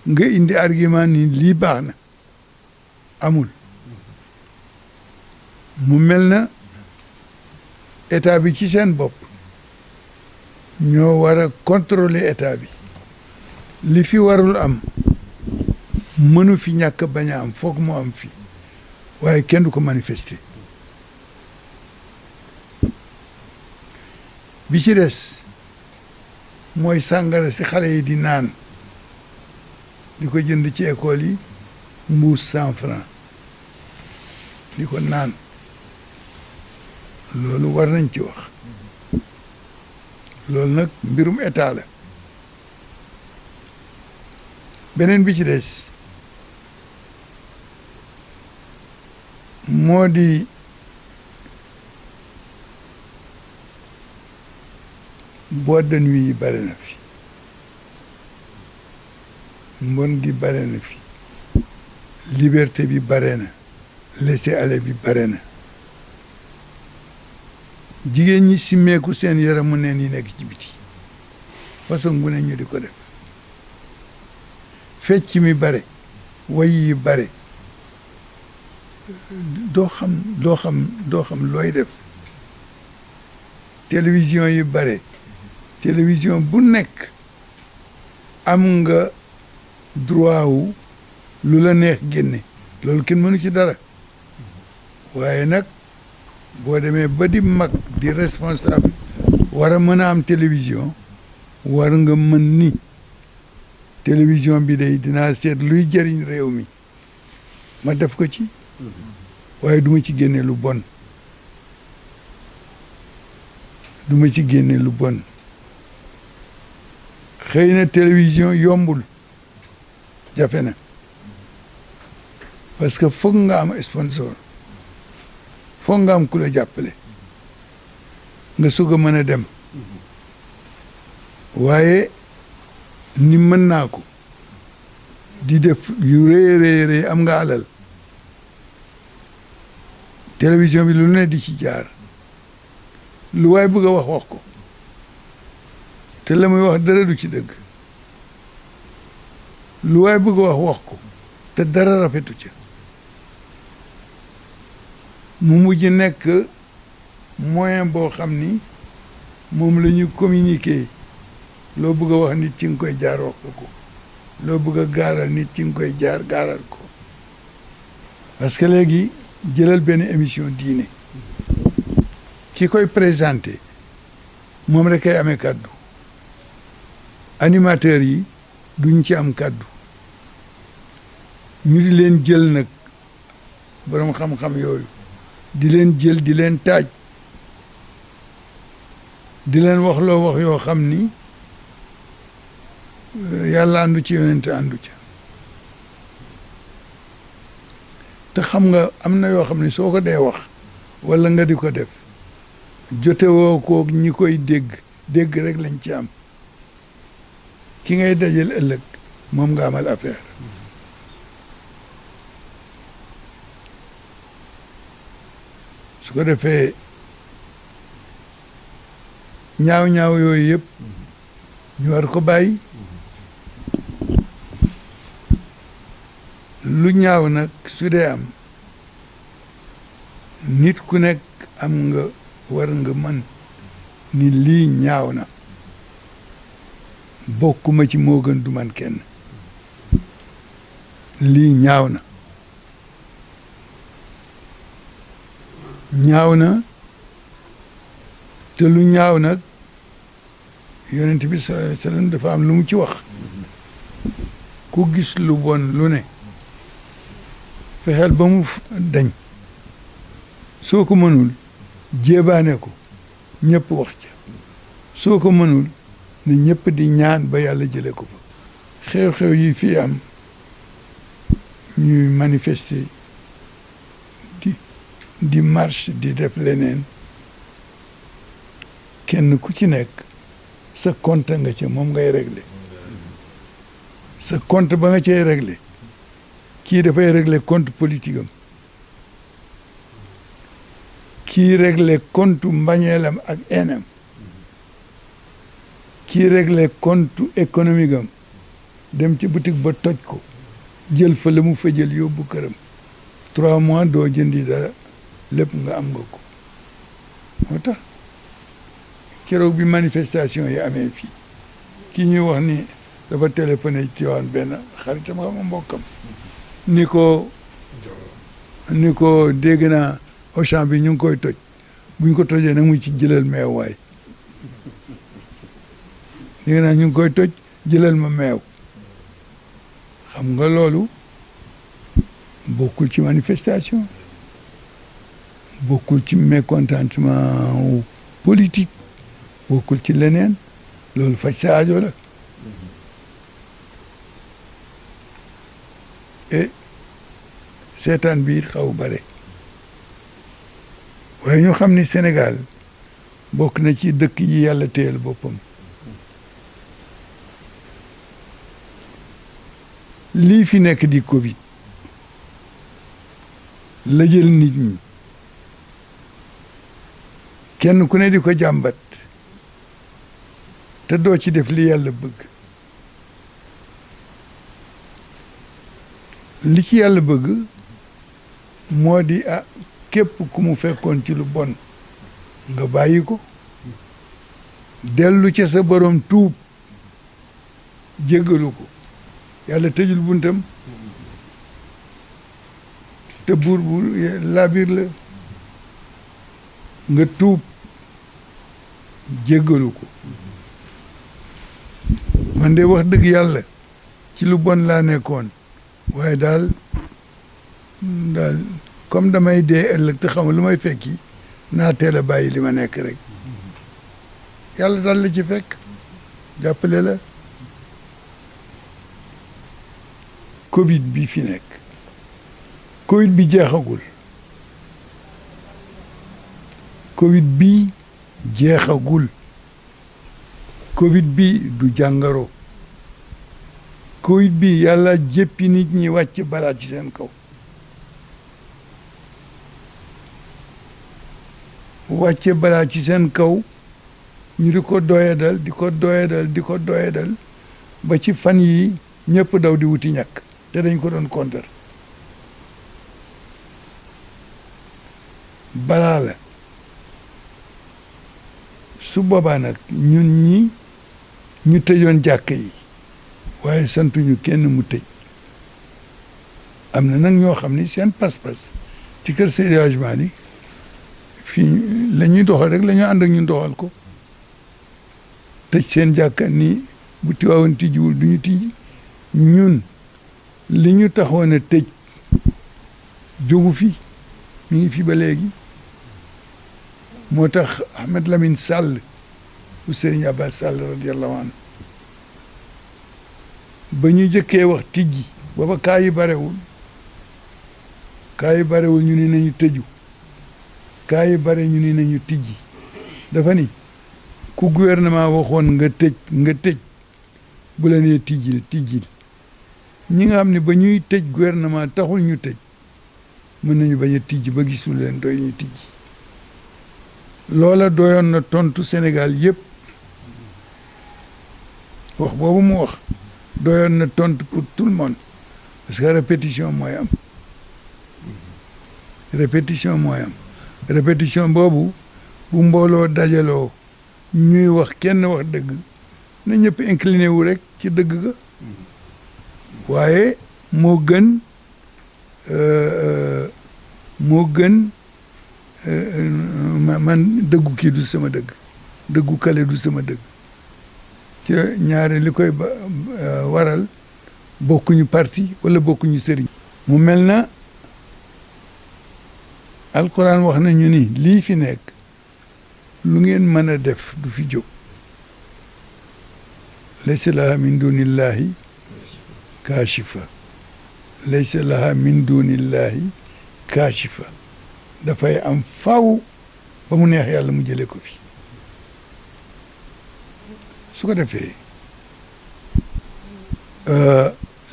nga indi argument ni lii baax na amul mu mel na état bi ci seen bopp ñoo war a contrôler état bi li fi warul am mënu fi ñàkk bañ a am foog mu am fi waaye kenn du ko manifester bi ci des mooy sàngara si xale yi di naan di ko jënd ci école yi mbuus 100 francs di ko naan loolu war nañ ci wax loolu nag mbirum état la beneen bi ci des moo di boîte de nuit yi bare na fi mbon gi bare na fi liberté bi bare na laisser-aller bi bare na jigéen ñi simmeeku seen yaramu neen yi nekk ci biti façon bu ne ñu di ko def fecc mi bare way yi bare doo xam looy def télévision yi bare télévision bu nekk am nga droit wu lu la neex génne loolu kenn mënu ci dara waaye nag boo demee ba di mag di responsable war a mën a am télévision war nga mën ni télévision bi day dinaa seet luy jëriñ réew mi ma def ko ci waaye duma ci génne lu bon duma ci génne lu bon xëy na télévision yombul jafe na parce que foog nga am sponsor foog nga am ku la jàppale nga soog a mën a dem waaye ni mën naa ko di def yu rëy am nga alal télévision bi lu ne di ci jaar lu waay bëgg a wax ko te la muy wax dara du ci dëgg lu waay bëgg a wax ko te dara rafetu ca mu mujj nekk moyen boo xam ni moom la ñu communiquer loo bëgg a wax nit ci nga koy jaar wax ko loo bëgg a gaaral nit ci nga koy jaar gaaral ko parce que léegi jëlal benn émission diine ki koy présenté moom rek kay amee kaddu animateurs yi duñ ci am kaddu ñu di leen jël nag borom xam-xam yooyu di leen jël di leen taaj di leen wax loo wax yoo xam ni yàlla àndu ci yonent àndu ca te xam nga am na yoo xam ne soo ko dee wax wala nga di ko def jotewoo ko ñi koy dégg rek lañ ci am ki ngay dajal ëllëg moom nga amal affaire su ko defee ñaaw yooyu yëpp ñu war ko bàyyi lu ñaaw nag su dee am nit ku nekk am nga war nga mën ni lii ñaaw na bokkuma ci moo gën du man kenn lii ñaaw na te lu ñaaw nag yonent bi sallallahu alayhi wa sallam dafa am lu mu ci wax ku gis lu bon lu ne fexeel ba mu dañ soo ko mënul jéebaane ko ñëpp wax ca soo ko mënul ne ñëpp di ñaan ba yàlla jëlee ko fa xew-xew yi fii am ñuy manifester di marche di def leneen kenn ku ci nekk sa compte nga ca moom ngay régler sa compte ba nga cay régler kii dafay régler compte politique am kii régler compte mbañeelam ak enam kii réglé compte économique am dem ci boutique ba toj ko jël fa la mu fa jël yóbbu këram 3 mois doo jëndi dara lépp nga am nga ko moo tax keroog bi manifestation yi amee fii kii ñuy wax ni dafa téléphoné ci waan benn xaritam xam mbokkam ni ko dégg naa Auchan bi ñu ngi koy toj buñ ko tojee nag mu ci jëlal meew waay dégg naa ñu ngi koy toj jëlal ma meew xam nga loolu bokkul ci manifestation bokkul ci mécontentement politique bokkul ci leneen loolu faj sa aajo la et seetaan bi xaw bare waaye ñu xam ni Sénégal bokk na ci dëkk yi yàlla téyel boppam lii fi nekk di Covid la jël nit ñi kenn ku ne di ko jàmbat te doo ci def li yàlla bëgg li ci yàlla bëgg moo di képp ku mu fekkoon ci lu bon nga bàyyi ko dellu ca sa borom tuub jéggalu ko yàlla tëjul buntam te buur bu laabir la nga tuub jéggalu ko man de wax dëgg yàlla ci lu bon laa nekkoon waaye daal comme damay dee ëllëg te xam lu may fekki naa teel a bàyyi li ma nekk rek yàlla daal la ci fekk jàppale la Covid bi fi nekk Covid bi jeexagul Covid bi jeexagul Covid bi du jàngaro Covid bi yàlla jéppi nit ñi wàcc balaa ci seen kaw wàcce balaa ci seen kaw ñu di ko doyadal di ko doyadal di ko doyadal ba ci fan yi ñëpp daw di wuti ñàkk te dañ ko doon kontar balaa la su boobaa nag ñun ñi ñu tëjoon jàkk yi waaye santuñu kenn mu tëj am na nag ñoo xam ni seen pas-pas ci kër Seydi Hadji Malick fii la ñuy doxal rek la ñu ànd ak ñun doxal ko tëj seen jàkka ni bu Tiwaawan tijjiwul du ñu tijji ñun li ñu taxoon a tëj jógu fi mi ngi fi ba léegi moo tax Ahmed Lamine Sall bu Serigne Abbas Sall radiyallahu anhu ba ñu jëkkee wax tijji booba kaa yi barewul ñu ni nañu tëju kaa yi bare ñu ni nañu tijji dafa ni ku gouvernement waxoon nga tëj bu la nee tijjil ñi nga xam ne ba ñuy tëj gouvernement taxul ñu tëj mën nañu bañ a tijji ba gisul leen doy ñu tijji loola doyoon na tontu Sénégal yëpp wax boobu mu wax doyoon na tontu pour tout le monde parce que répétition mooy am répétition boobu bu mbooloo dajaloo ñuy wax kenn wax dëgg na ñëpp incliné wu rek ci dëgg ga waaye moo gën man dëggu kii du sama dëgg dëggu kale du sama dëgg ci ñaare li koy waral bokkuñu parti wala bokkuñu sëriñ mu mel na alquran wax nañu ni lii fi nekk lu ngeen mën a def du fi jóg laysa laha min dunillahi kaashifa laysa laha min dunillahi kaashifa dafay am faw ba mu neex yàlla mu jëlee ko fi su ko defee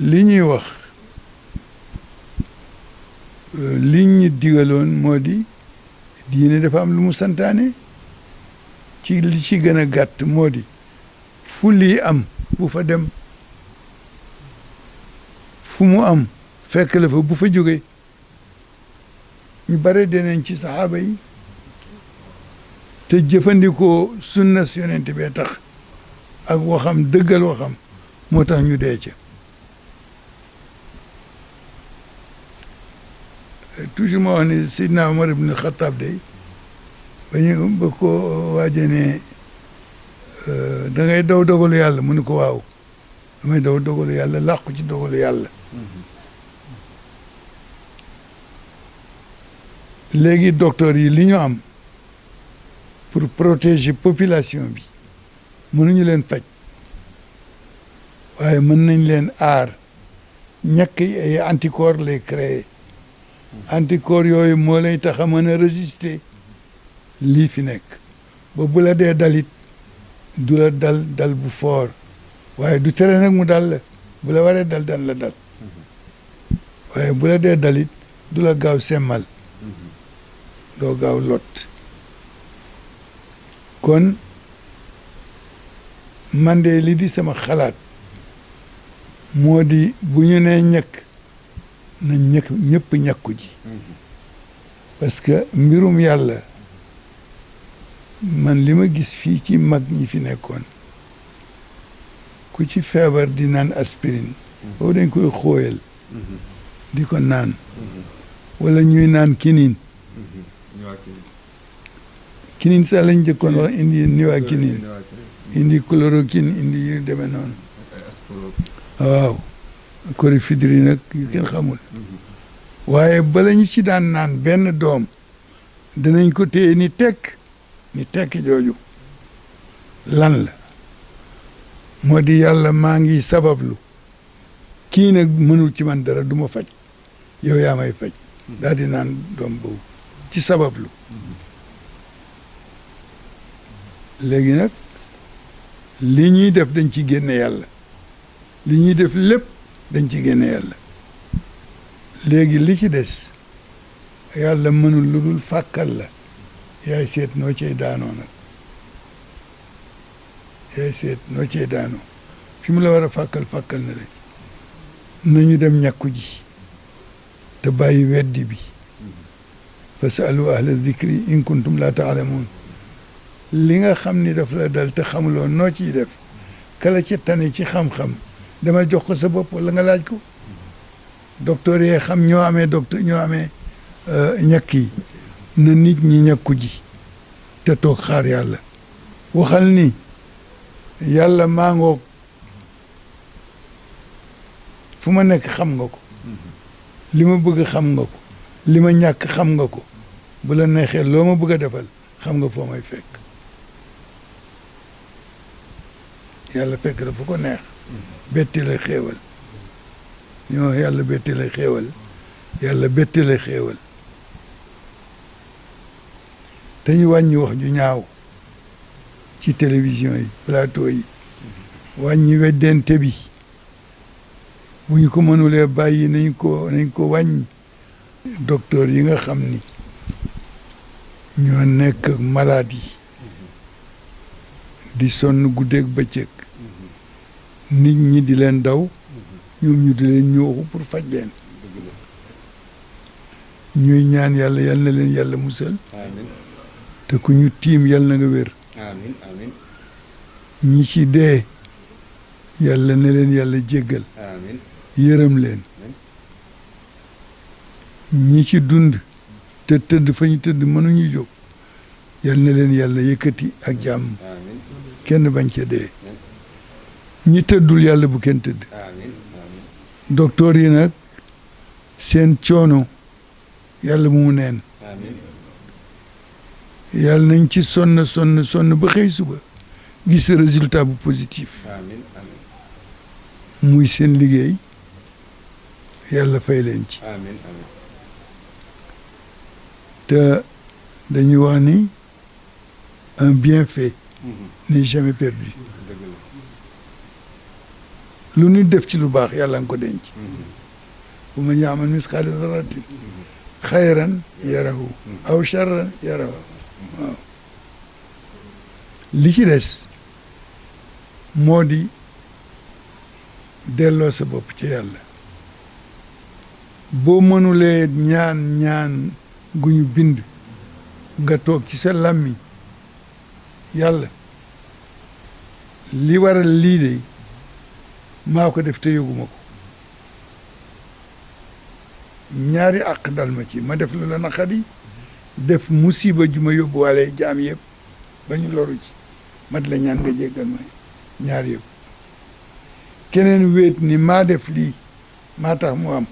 li ñuy wax li ñu digaloon moo di diine dafa am lu mu santaane ci li ci gën a gàtt moo di fu lii am bu fa dem fu mu am fekk la fa bu fa jóge ñu bare deneen ci saxaaba yi te jëfandikoo sunna yonent bee tax ak waxam dëggal waxam moo tax ñu dee ca toujours ma wax ni Seydina Omar ibn Khattab day ba ko waaje ne da ngay daw dogalu yàlla mu ne ko waaw damay daw dogalu yàlla làqu ci dogalu yàlla léegi docteur yi li ñu am pour protéger population bi mënuñu leen faj waaye mën nañ leen aar ñàkk ay anticorps lay créer anticorps yooyu moo lay tax a mën a résister lii fi nekk ba bu la dee dalit du la dal bu fort waaye du tere nag mu dal la bu la waree dal la dal waaye bu la dee dalit du la gaaw semmal doo gaaw lot kon man de li di sama xalaat moo di bu ñu nee ñàkk na ñëpp ñàkku ji parce que mbirum yàlla man li ma gis fii ci mag ñi fi nekkoon ku ci feebar di naan aspirine boobu dañ koy xóoyal di ko naan wala ñuy naan kinin kinin sax lañ njëkkoon wax indi niwaa kinin indi chloroquine indi yu demee noonu waaw corifidri nag yu kenn xamul waaye bala ñu ci daan naan benn doom danañ ko téye ni tekk jooju lan la moo di yàlla maa ngi sabablu kii nag mënul ci man dara du ma faj yow yaa may faj daal di naan doom boobu ci sabablu léegi nag li ñuy def dañ ci génne yàlla li ñuy def lépp dañ ci génne yàlla léegi li ci des yàlla mënul lu dul fàkkal la yaay seet noo cey daanoo nag yaay seet noo cey daanoo fi mu la war a fàkkal na rek nañu dem ñàkku ji te bàyyi weddi bi fasalu ahla zikri in kuntum la taalamuun li nga xam ni daf la dal te xamuloo noo ciy def kala ci tane ci xam-xam demal jox ko sa bopp wala nga laaj ko docteur yee xam ñoo amee ñàkk yi na nit ñi ñàkku ji te toog xaar yàlla waxal ni yàlla maa ngoog fu ma nekk xam nga ko li ma bëgg xam nga ko li ma ñàkk xam nga ko bu la neexee loo ma bëgg a defal xam nga foo may fekk yàlla fekk la fu ko neex betti lay xéewal ñoo yàlla betti lay xéewal yàlla betti lay xéewal te ñu wàññi wax ju ñaaw ci télévision yi plateau yi wàññi weddente bi bu ñu ko mënulee bàyyi nañ ko wàññi docteur yi nga xam ni ñoo nekk ak malade yi di sonn guddeeg bëccëg nit ñi di leen daw ñoom ñu di leen ñooxu pour faj leen ñuy ñaan yàlla yal na leen yàlla musal te ku ñu tiim yal na nga wér amiin amiin ñi ci dee yàlla na leen yàlla jéggal amiin yërëm leen ñi ci dund te tëdd fa ñu tëdd mënuñu jóg yal na leen yàlla yëkkati ak jàmm amiin kenn bañ ca dee ñi tëddul yàlla bu kenn tëdd amiin docteur yi nag seen coono yàlla mu neen amiin yàlla nañ ci sonn ba xëy suba gis résultat bu positif amiin amiin muy seen liggéey yàlla fay leen ci amiin amiin te dañuy wax ni un bienfait n'est jamais perdu lu ñu def ci lu baax yàlla nga ko denc bu man yaamal misqaala zarratin xayran yarahu aw charran yarahu waaw li ci des moo di delloo sa bopp ci yàlla boo mënulee ñaan gu ñu bind nga toog ci sa làmmiñ yàlla li waral lii de maa ko def te yëguma ko ñaari àq dal ma ci ma def lu la naqari def musiba ju ma yóbbuwaale jaam yëpp ba ñu loru ci mat la ñaan nga jéggal ma ñaar yëpp keneen wéet ni maa def lii maa tax mu am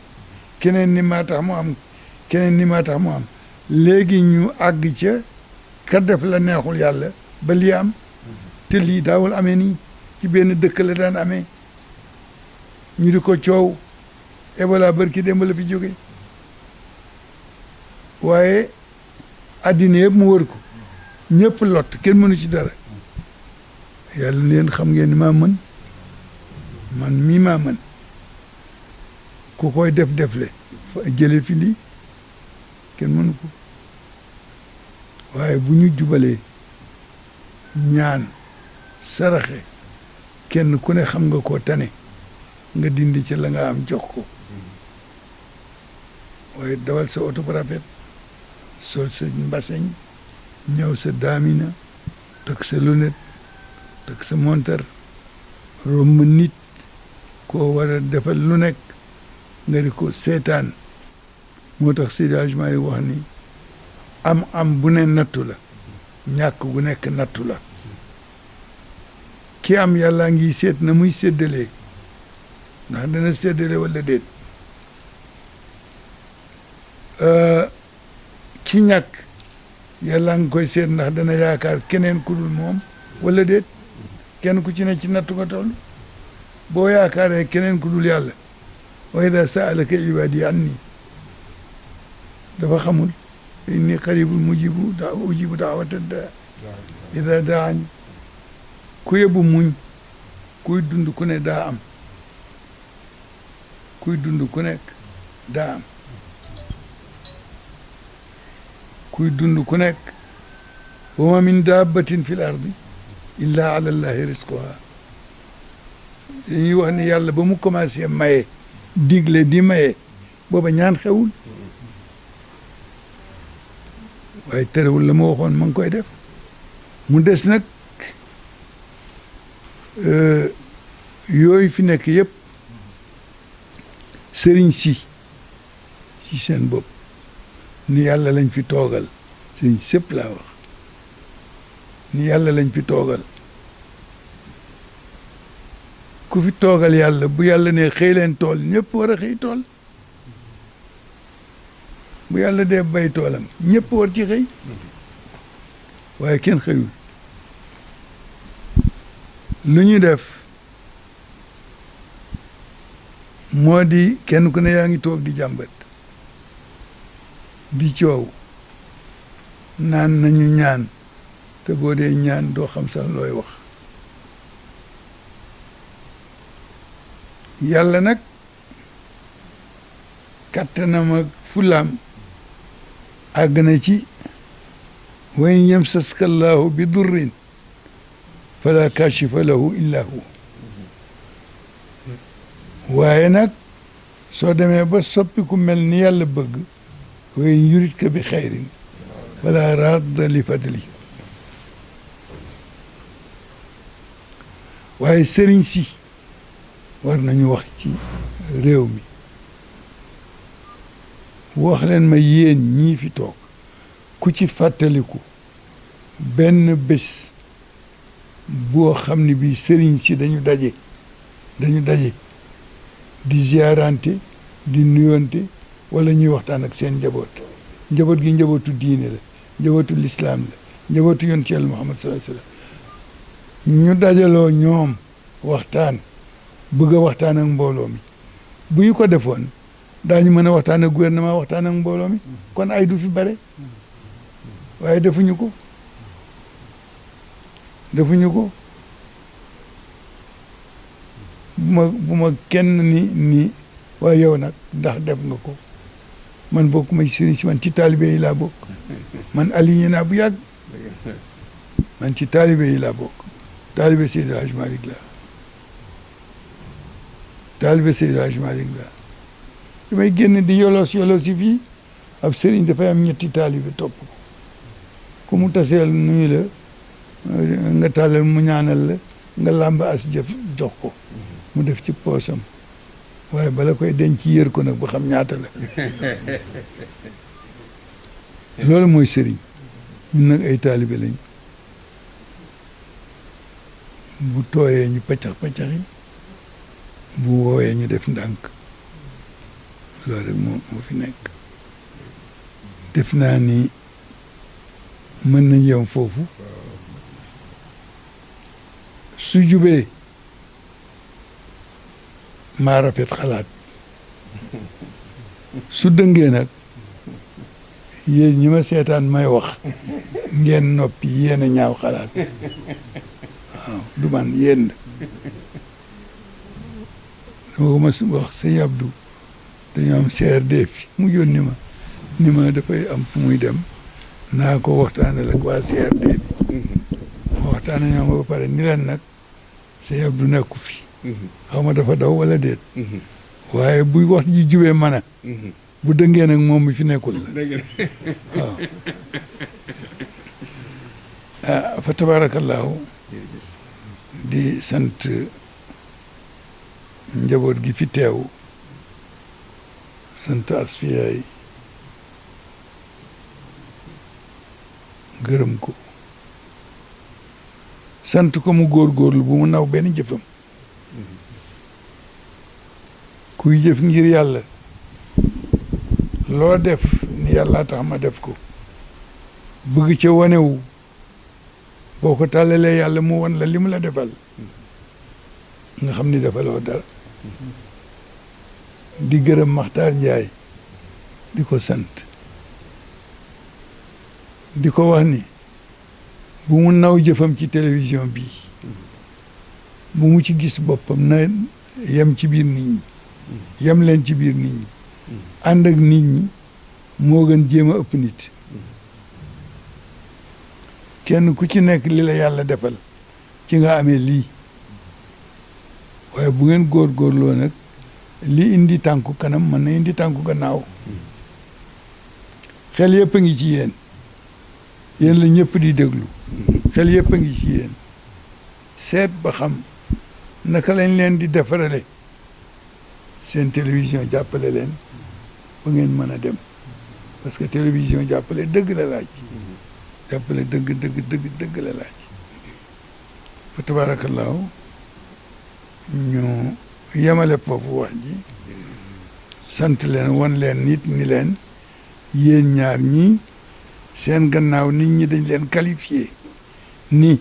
keneen ni maa tax mu am keneen ni maa tax mu am léegi ñu àgg ca ka def la neexul yàlla ba lii am te lii daawul amee nii ci benn dëkk la daan amee ñu di ko coow Ebola barki démb la fi jóge waaye addina yëpp mu wër ko ñëpp lot kenn mënu ci dara yàlla leen xam ngeen ni maa mën man mii maa mën ku koy defle jële fi lii kenn mënu ko waaye bu ñu jubalee ñaan saraxe kenn ku ne xam nga koo tane nga dindi ci la nga am jox ko waaye dawal sa oto bu rafet sol sa mbaseñ ñëw sa daamina takk sa lunette takk sa montar romb nit koo war a defal lu nekk nga di ko seetaan moo tax Seydi Hadji Malick wax ni am bu ne nattu la ñàkk gu nekk nattu la ki am yàlla ngi seet na muy séddalee ndax dana séddale wala déet ki ñàkk yàlla ngi koy seet ndax dana yaakaar keneen ku dul moom wala déet kenn ku ci ne ci nattu nga toll boo yaakaaree keneen ku dul yàlla wa ida saalaka ibadi anni dafa xamul inni qaribul ujibu daawata daa ida daani ku yebbu muñ kuy dund ku ne daa am kuy dund ku nekk daa am kuy dund ku nekk wa ma min dabbatin fil ardi illa ala allahi risquha dañuy wax ne yàlla ba mu commencé maye digle di maye booba ñaan xewul waaye terewul la ma waxoon ma ngi koy def mu des nag yooyu fi nekk yëpp sëriñ si seen bopp ni yàlla lañ fi toogal sëriñ sëpp laa wax ni yàlla lañ fi toogal ku fi toogal yàlla bu yàlla ne xëy leen tool ñëpp war a xëy tool bu yàlla dee bay toolam ñëpp war ci xëy waaye kenn xëyul lu ñu def moo di kenn ku ne yaa ngi toog di jàmbat di coow naan nañu ñaan te boo dee ñaan doo xam sax looy wax yàlla nag kattanam ak fulaam àgg na ci wa in yamsaska llaahu bi durrin fala kashifa lahu illa hu waaye nag soo demee ba soppi ku mel ni yàlla bëgg wa in yuridka bi xayrin fala radda li fadli waaye sëriñ si war nañu wax ci réew mi wax leen ma yéen ñii fi toog ku ci fàttaliku benn bés boo xam ne bii sëriñ si dañu daje di ziarante di nuyonte wala ñuy waxtaan ak seen njaboot gi njabootu diine la njabootu lislaam la njabootu yonent Yàlla Muhammad sallallahu alayhi wasallam ñu dajaloo ñoom waxtaan bëgg a waxtaan ak mbooloo mi bu ñu ko defoon daañu mën a waxtaan ak gouvernement waxtaan ak mbooloo mi kon ay du fi bare waaye defuñu ko bu ma kenn ni waaye yow nag ndax def nga ko man bokk ma sëriñ si man ci taalibe yi laa bokk man aligné naa bu yàgg man ci taalibe yi laa bokk taalibe Seydi Hadj Malick la taalibe Seydi Hadj Malick la damay génn di yolos si fii ab sëriñ dafay am ñetti taalibe topp ko ku mu taseel nuyu la nga tàllal mu ñaanal la nga làmb as jëf jox ko mu def ci poosam waaye bala koy denc yër ko nag ba xam ñaata la loolu mooy sëriñ ñun nag ay taalibe lañ bu tooyee ñu paccax-paccaxi bu wooyee ñu def ndànk loolu rek moo fi nekk def naa ni mën nañ yem foofu su jubee maa rafet xalaat su dëngee nag yéen ñi ma seetaan may wax ngeen noppi yéen a ñaaw xalaat waaw du man yéen dama ko ma wax sëñ Abdou dañoo am CRD fi mu yónni ma ni ma dafay am fu muy dem naa ko waxtaanal ak waa CRD bi waxtaan ñoo ma ba pare ni leen nag sëñ Abdou nekku fi xaw ma dafa daw wala déet waaye buy wax ji jubee mana bu dëngee nag moom mi fi nekkul la waaw fa tabaarakallaahu di sant njaboot gi fi teew sant asfiyaay gërëm ko sant ko mu góorgóorlu bu mu naw benn jëfam kuy jëf ngir yàlla loo def ni yàlla tax ma def ko bëgg ca wanewu boo ko tàllalee yàlla mu wan la li mu la defal nga xam ni defaloo dara di gërëm Maxtaar Njaay di ko sant di ko wax ni bu mu naw jëfam ci télévision bi bu mu ci gis boppam na yem ci biir nit ñi yem leen ci biir nit ñi ànd ak nit ñi moo gën jéem a ëpp nit kenn ku ci nekk li la yàlla defal ci nga amee lii waaye bu ngeen góorgóorloo nag li indi tànku kanam mën na indi tànku gannaaw xel yëpp a ngi ci yéen yéen la ñëpp di déglu xel yëpp a ngi ci yéen seet ba xam naka lañ leen di defarale seen télévision jàppale leen ba ngeen mën a dem parce que télévision jàppale dëgg la laaj jàppale dëgg la laaj fa tabaarakallaahu ñu yemale foofu wax ji sant leen wan leen nit ni leen yéen ñaar ñii seen gannaaw nit ñi dañ leen qualifié ni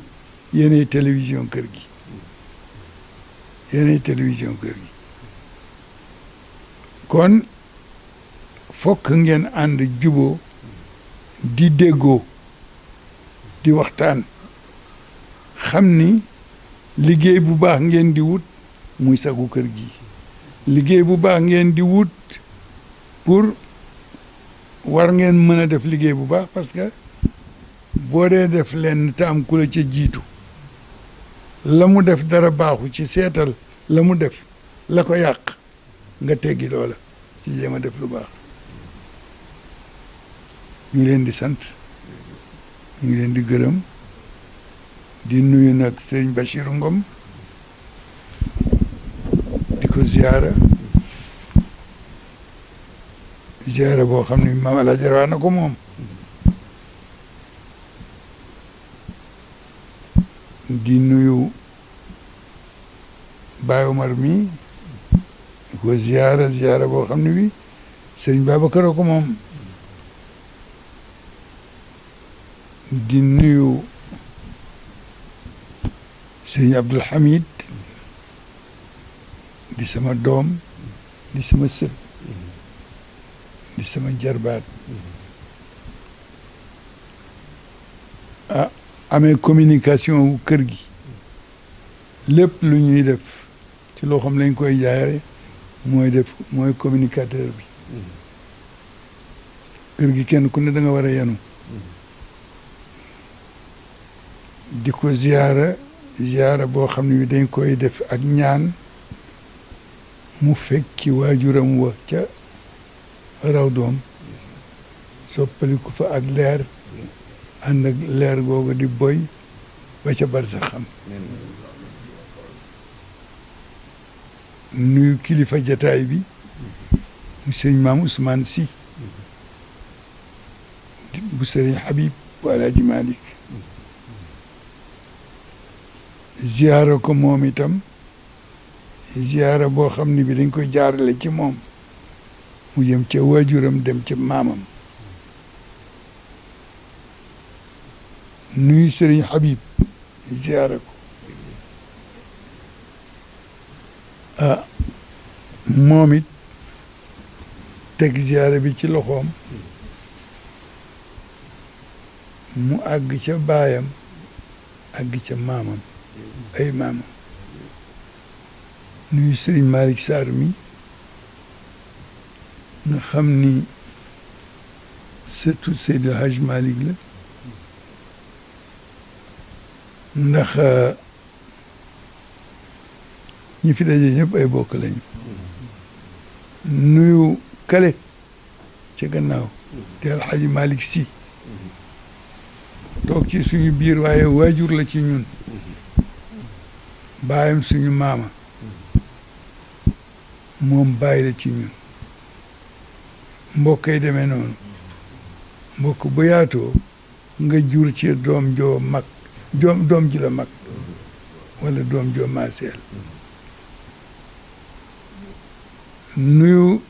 yéenay télévision kër gi yéenay télévision kër gi kon fokk ngeen ànd juboo di déggoo di waxtaan xam ni liggéey bu baax ngeen di wut muy sagu kër gi liggéey bu baax ngeen di wut pour war ngeen mën a def liggéey bu baax parce que boo dee def leen te am ku la ca jiitu la mu def dara baaxu ci seetal la mu def la ko yàq nga teggi loola ci jéem a def lu baax ñu ngi leen di sant ñu ngi leen di gërëm di nuyu nag sëriñ Bachir Ngom di ko ziyaara boo xam ne maam El Hadj Rawane na ko moom di nuyu Baye Omar mi di ko ziyaara boo xam ne bi sëriñ Babacar ko moom di nuyu sëriñ Abdul Hamid di sama doom di sama sët di sama jarbaat amee communication wu kër gi lépp lu ñuy def ci loo xam lañ koy jaare mooy communicateur bi kër gi kenn ku ne da nga war a yenu di ko ziyaara ziyaara boo xam ne bi dañ koy def ak ñaan mu fekki waajuram wa ca raw doom soppaliku fa ak leer ànd ak leer googu di boy ba ca barsaxam nuyu kilifa jataay bi mu sëriñ maam Ousmane Sy bu sëriñ Habib bu Alaaji Malik ziyaara ko moom itam ziyaara boo xam ne bi dañ koy jaarale ci moom mu jëm ca waajuram dem ca maamam nuyu sëriñ Habib ziyaara ko moom it teg ziyaara bi ci loxoom mu àgg ca baayam àgg ca maamam ay maamam nuyu Serigne Malick Sarr mi nga xam ni surtout Seydi Hadj Malick la ndax ñi fi daje ñëpp ay bokk lañu nuyu kale ci gannaaw te Alxaaji Malick Sy toog ci suñu biir waaye waajur la ci ñun baayam suñu maama moom bàyyi la ci ñun mbokk yi demee noonu mbokk bu yaatoo nga jur ci doom joo mag doom ji la mag wala doom joo maaseel nuyu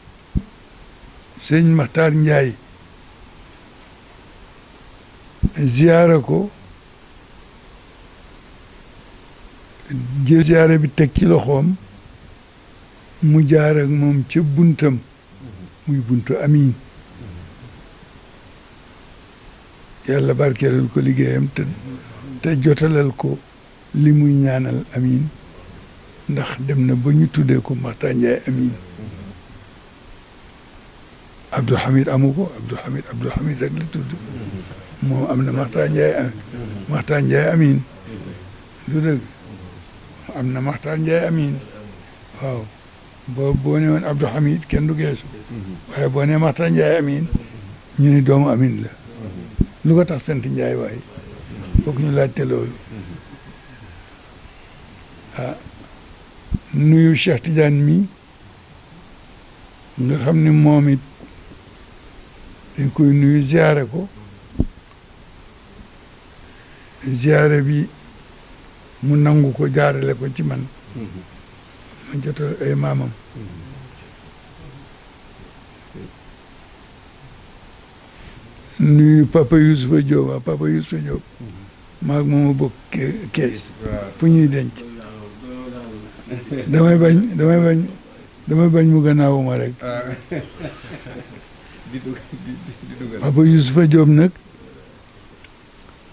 sëñ Maxtaar Njaay ziyaara ko jël ziyaara bi teg ci loxoom mu jaar ak moom ca buntam muy buntu amiin yàlla barkeelal ko liggéeyam te jotalal ko li muy ñaanal amiin ndax dem na ba ñu tuddee ko Maxtaar Njaay amiin Abdou Hamid amu ko Abdou Hamid rek la tudd moom am na Maxtaar Njaay amiin du dëgg am na Maxtaar Njaay amiin waaw boo ne woon Abdou Hamid kenn du geesu waaye boo ne Maxtaar Njaay amiin ñu ni doomu amiin la lu ko tax sant Njaay waaye foog ñu laajte loolu nuyu Cheikh Tidiane mi nga xam ni moom it dañ koy nuyu ziyaare ko ziyaare bi mu nangu ko jaarale ko ci man ma jotal ay maamam nuyu Papa Youssoufa Diop waaw Papa Youssoufa Diop maag mooma bokk kees fu ñuy denc damay bañ mu gannaawuma rek Papa Youssoufa Diop nag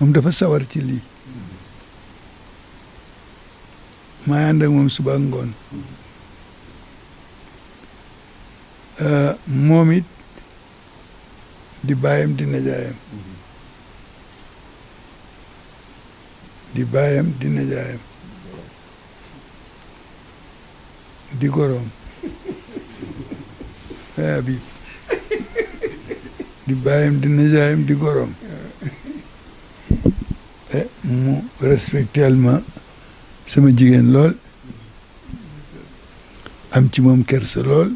moom dafa sawar ci lii maa ànd ak moom suba ngoon moom it di baayam di najaayam di baayam di najaayam di goroom Habib di baayam di najaayam di goroom mu respectel ma sama jigéen lool am ci moom kersa lool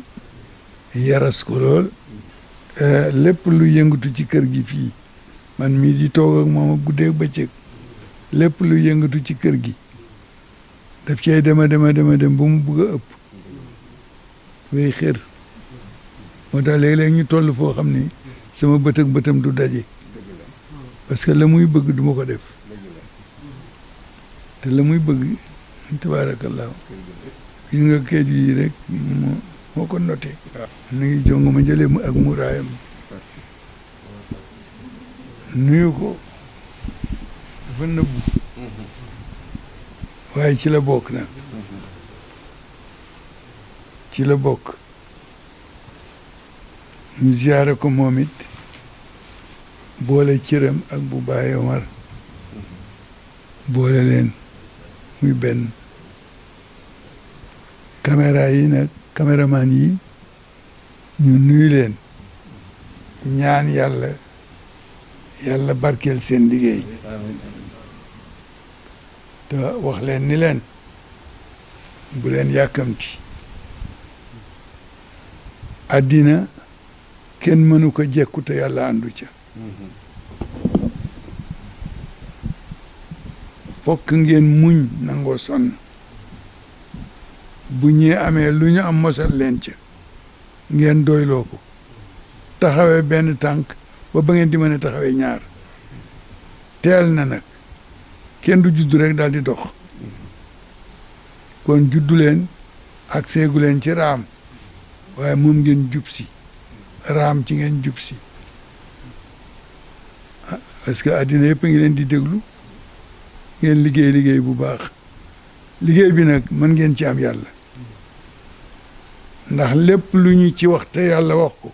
yaras ko lool lépp lu yëngatu ci kër gi fii man mii di toog ak moom guddeeg bëccëg lépp lu yëngatu ci kër gi daf cay dema dem ba mu bugg a ëpp way xër moo tax léeg-léeg ñu toll foo xam ni sama bët ak bëtam du daje parce que la muy bëgg du ma ko def te la muy bëgg tabaarakallaahu gis nga kayit yi rek moo ko noté nuyu jongo ma jëlee ak muraayam nuyu ko dafa nëbbu waaye ci la bokk nag ci la bokk ñu ziyaare ko moom it boole cëram ak bu Baye Omar boole leen muy benn caméra yi nag caméraman yi ñu nuyu leen ñaan yàlla barkeel seen liggéey te wax leen ni leen bu leen yàkkamti àddina kenn mënu ko jekku te yàlla àndu ca fokk ngeen muñ nangoo sonn bu ñee amee lu ñu am mosal leen ca ngeen doyloo ko taxawee benn tànk ba ngeen di mën a taxawee ñaar teel na nag kenn du juddu rek daal di dox kon juddu leen ak seegu leen ci raam waaye moom ngeen jub si raam ci ngeen jub si parce que addina yëpp a ngi leen di déglu ngeen liggéey bu baax liggéey bi nag mën ngeen ci am yàlla ndax lépp lu ñu ci wax te yàlla wax ko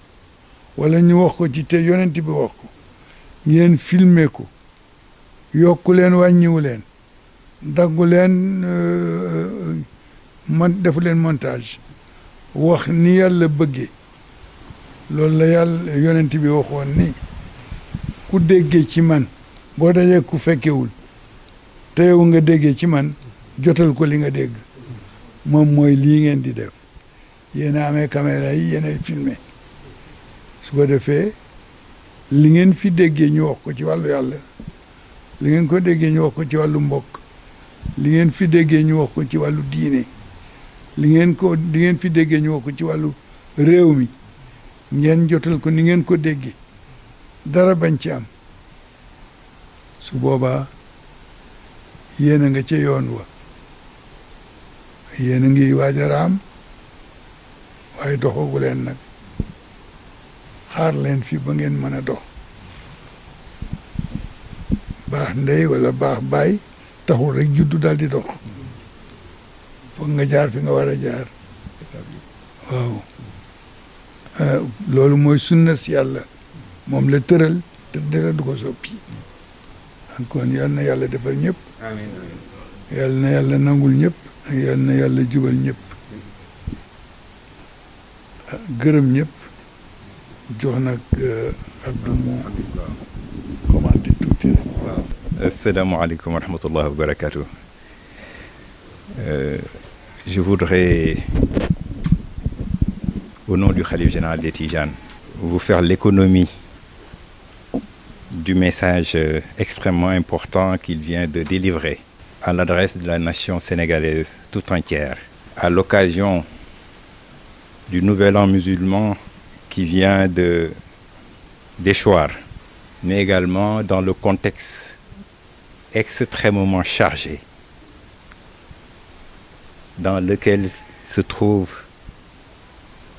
wala ñu wax ko ci te yonent bi wax ko ngeen filmer ko yokku leen wàññiwu leen daggu leen defu leen montage wax ni yàlla bëggee loolu la yàlla yonent bi waxoon ni ku déggee ci man boo dajee ku fekkewul te yow nga déggee ci man jotal ko li nga dégg moom mooy lii ngeen di def yéen a amee caméra yi yéen a filmé su ko defee li ngeen fi déggee ñu wax ko ci wàllu yàlla li ngeen ko déggee ñu wax ko ci wàllu mbokk li ngeen fi déggee ñu wax ko ci wàllu diine li ngeen fi déggee ñu wax ko ci wàllu réew mi ngeen jotal ko ni ngeen ko déggee dara bañ ci am su boobaa yéen a nga ca yoon wa yéen a ngi waaj a raam waaye doxagu leen nag xaar leen fi ba ngeen mën a dox baax ndey wala baax baay taxul rek juddu daal di dox foog nga jaar fi nga war a jaar waaw loolu mooy sunna si yàlla moom la tëral te dara du ko soppi kon yal na yàlla defal ñëpp yal na yàlla nangul ñëpp yal na yàlla jubal ñëpp gërëm ñëpp jox nag Abdou mu commenté tuuti rek. waaw asalaamaaleykum wa rahmatullahi wa barakatuh. Je voudrais, au nom du Khalife général des Tijanes, vous faire l'économie du message extrêmement important qu'il vient de délivrer à l'adresse de la nation sénégalaise tout entière, à l'occasion du nouvel an musulman qui vient d'échoir, mais également dans le contexte extrêmement chargé dans lequel se trouve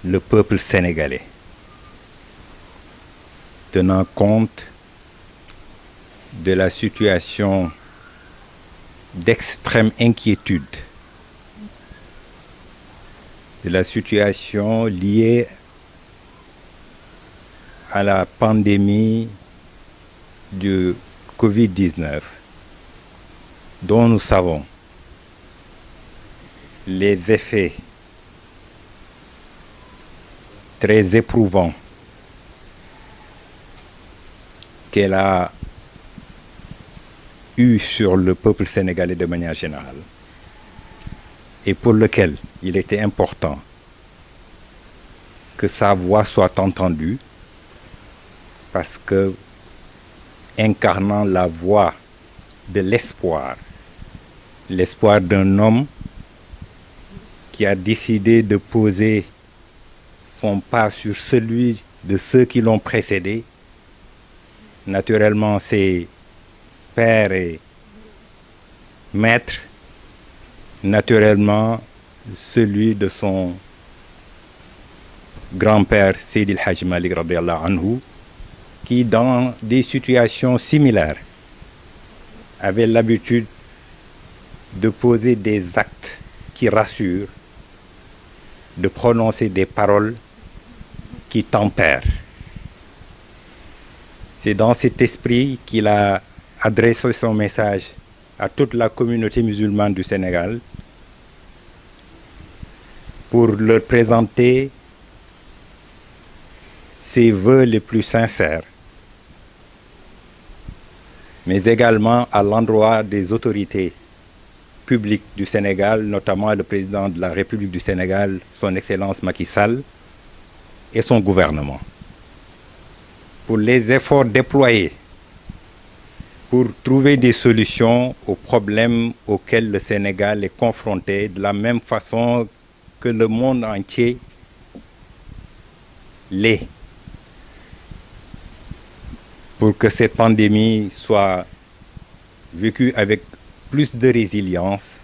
le peuple sénégalais, tenant compte de la situation d'extrême inquiétude, de la situation liée à la pandémie du Covid-19, dont nous savons les effets très éprouvants qu'elle a eu sur le peuple sénégalais de manière générale, et pour lequel il était important que sa voix soit entendue, parce que incarnant la voix de l'espoir d'un homme qui a décidé de poser son pas sur celui de ceux qui l'ont précédé, naturellement ses pères et maîtres, naturellement celui de son grand-père Seydi El Hadji Malick radiyallahu anhu, qui dans des situations similaires avait l'habitude de poser des actes qui rassurent, de prononcer des paroles qui tempèrent. C'est dans cet esprit qu'il a adressé son message à toute la communauté musulmane du Sénégal pour leur présenter ses vœux les plus sincères, mais également à l'endroit des autorités publiques du Sénégal, notamment le président de la République du Sénégal, son Excellence Macky Sall, et son gouvernement, pour les efforts déployés pour trouver des solutions aux problèmes auxquels le Sénégal est confronté, de la même façon que le monde entier l'est, pour que cette pandémie soit vécue avec plus de résilience,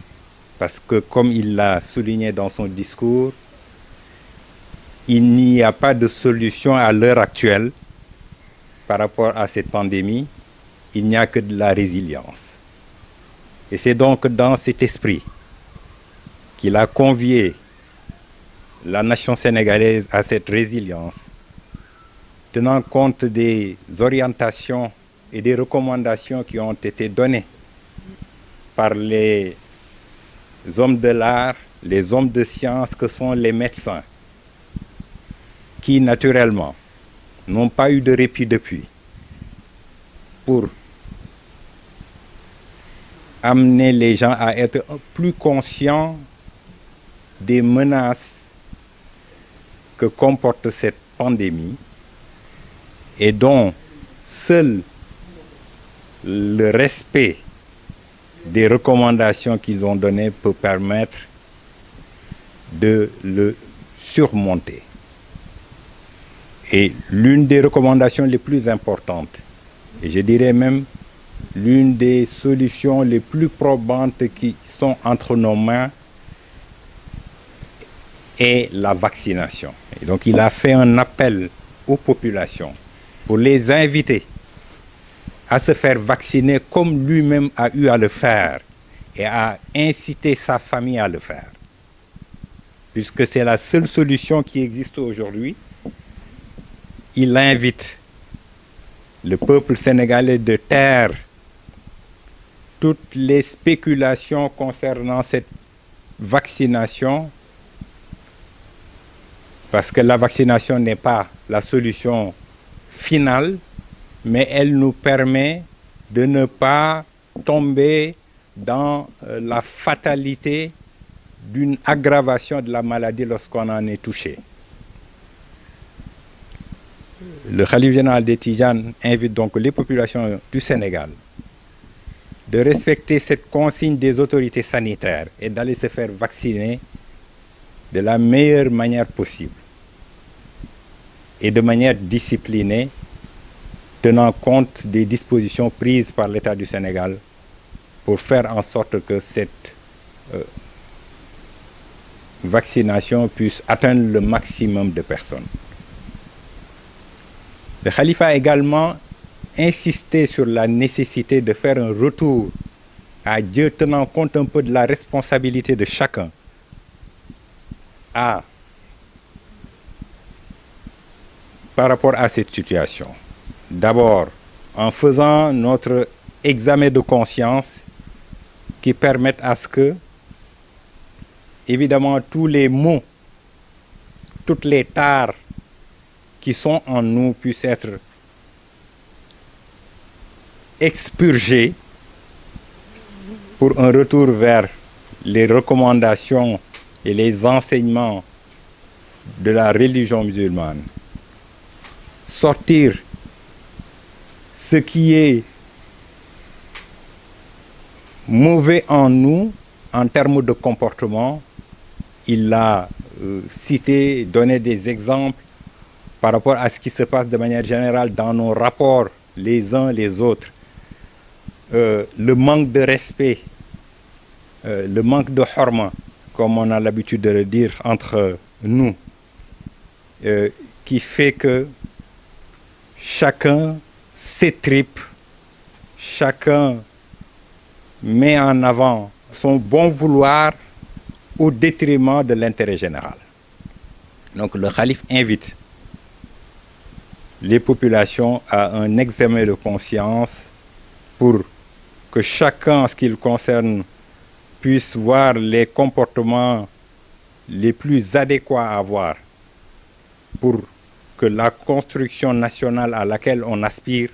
parce que comme il l'a souligné dans son discours, il n'y a pas de solution à l'heure actuelle par rapport à cette pandémie, il n'y a que de la résilience. Et c'est donc dans cet esprit qu'il a convié la nation sénégalaise à cette résilience, tenant compte des orientations et des recommandations qui ont été données par les hommes de l'art, les hommes de science que sont les médecins, qui naturellement n'ont pas eu de répit depuis, pour amener les gens à être plus conscients des menaces que comporte cette pandémie et dont seul le respect des recommandations qu'ils ont données peut permettre de le surmonter. Et l'une des recommandations les plus importantes, et je dirais même l'une des solutions les plus probantes qui sont entre nos mains, est la vaccination. Et donc il a fait un appel aux populations pour les inviter à se faire vacciner comme lui-même a eu à le faire et à inciter sa famille à le faire. Puisque c'est la seule solution qui existe aujourd'hui, il invite le peuple sénégalais de taire toutes les spéculations concernant cette vaccination, parce que la vaccination n'est pas la solution finale, mais elle nous permet de ne pas tomber dans la fatalité d'une aggravation de la maladie lorsqu'on en est touché. Le Khalife général des Tidjanes invite donc les populations du Sénégal de respecter cette consigne des autorités sanitaires et d'aller se faire vacciner de la meilleure manière possible et de manière disciplinée, tenant compte des dispositions prises par l'État du Sénégal pour faire en sorte que cette vaccination puisse atteindre le maximum de personnes. Le Khalife a également insisté sur la nécessité de faire un retour à Dieu, tenant compte un peu de la responsabilité de chacun par rapport à cette situation. D'abord, en faisant notre examen de conscience qui permette à ce que, évidemment, tous les maux, toutes les tares qui sont en nous puissent être expurgés pour un retour vers les recommandations et les enseignements de la religion musulmane. Sortir ce qui est mauvais en nous en termes de comportement. Il l'a cité, donné des exemples par rapport à ce qui se passe de manière générale dans nos rapports les uns les autres. Le manque de respect, le manque de hurma, comme on a l'habitude de le dire entre nous, qui fait que chacun s'étripe, chacun met en avant son bon vouloir au détriment de l'intérêt général. Donc le Khalife invite les populations à un examen de conscience pour que chacun, en ce qui le concerne, puisse voir les comportements les plus adéquats à avoir pour que la construction nationale à laquelle on aspire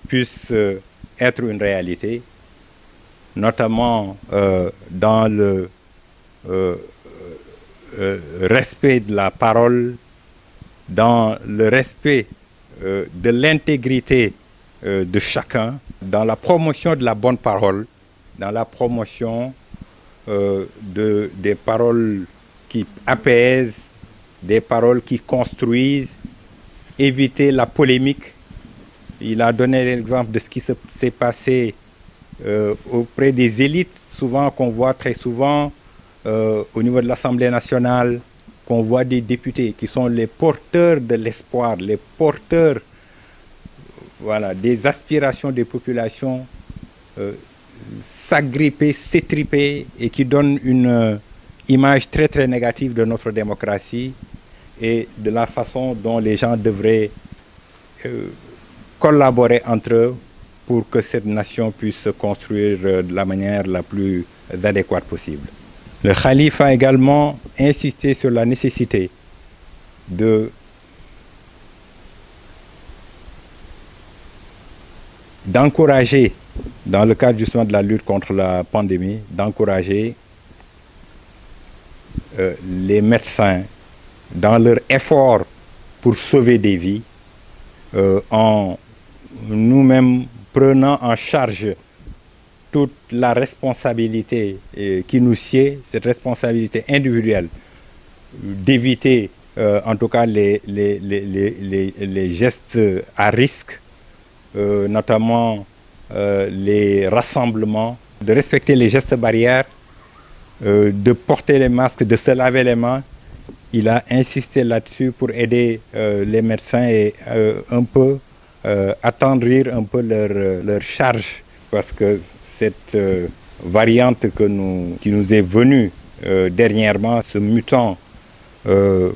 puisse être une réalité, notamment dans le respect de la parole, dans le respect de l'intégrité de chacun, dans la promotion de la bonne parole, dans la promotion des paroles qui apaisent, des paroles qui construisent, éviter la polémique. Il a donné l'exemple de ce qui s'est passé auprès des élites, souvent qu'on voit très souvent au niveau de l'Assemblée nationale, qu'on voit des députés qui sont les porteurs de l'espoir, les porteurs des aspirations des populations s'agripper, s'étriper et qui donnent une image très très négative de notre démocratie et de la façon dont les gens devraient collaborer entre eux pour que cette nation puisse se construire de la manière la plus adéquate possible. Le khalife a également insisté sur la nécessité d'encourager, dans le cadre justement de la lutte contre la pandémie, d'encourager les médecins dans leur effort pour sauver des vies, en nous-mêmes prenant en charge toute la responsabilité qui nous sied, cette responsabilité individuelle, d'éviter en tout cas les gestes à risque, notamment les rassemblements, de respecter les gestes barrières, de porter les masques, de se laver les mains. Il a insisté là-dessus pour aider les médecins et un peu attendrir un peu leur charge, parce que cette variante qui nous est venue dernièrement, ce mutant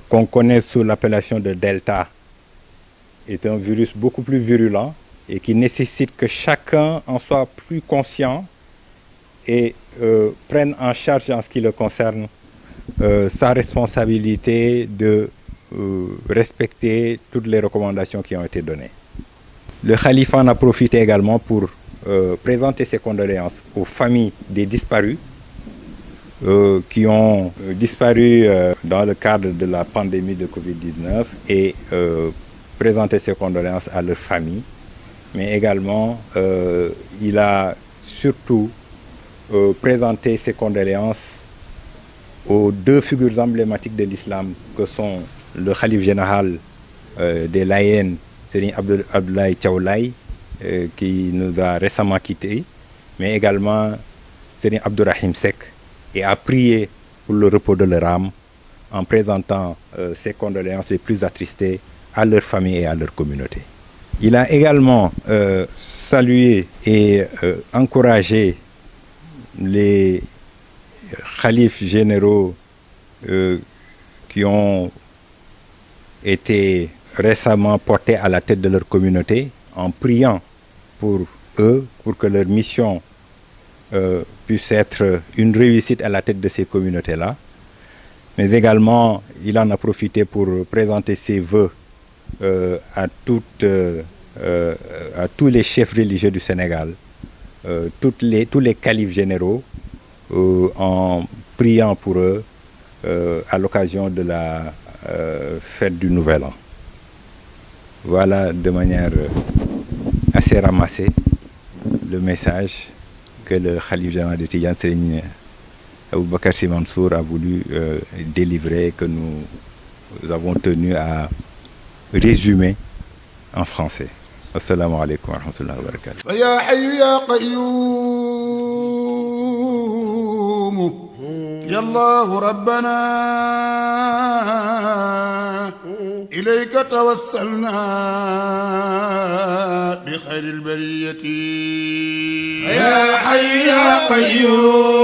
qu'on connaît sous l'appellation de Delta, est un virus beaucoup plus virulent et qui nécessite que chacun en soit plus conscient et prenne en charge en ce qui le concerne sa responsabilité de respecter toutes les recommandations qui ont été données. Le khalife en a profité également pour présenter ses condoléances aux familles des disparus qui ont disparu dans le cadre de la pandémie de Covid-19 et présenter ses condoléances à leurs familles. Mais également, il a surtout présenté ses condoléances aux deux figures emblématiques de l'islam que sont le khalife général des Layènes, Serigne Abdoulaye Thiaw Laye, qui nous a récemment quittés, mais également Serigne Abdourahim Seck, et a prié pour le repos de leur âme en présentant ses condoléances les plus attristées à leur famille et à leur communauté. Il a également salué et encouragé les khalifes généraux qui ont été récemment portés à la tête de leur communauté, en priant pour eux, pour que leur mission puisse être une réussite à la tête de ces communautés-là. Mais également, il en a profité pour présenter ses vœux à tous les chefs religieux du Sénégal, tous les califes généraux, en priant pour eux à l'occasion de la fête du Nouvel An. Voilà de manière assez ramassée le message que le khalife général de Tidjane, Serigne Aboubacar Sy Mansour, a voulu délivrer, que nous avons tenu à résumer en français. Assalamu alaikum wa rahmatullahi wa barakatuh. Ya hayyu ya qayyum ya Allah rabbana ilayka tawassalna bi khairil bariyati ya hayyu ya qayyum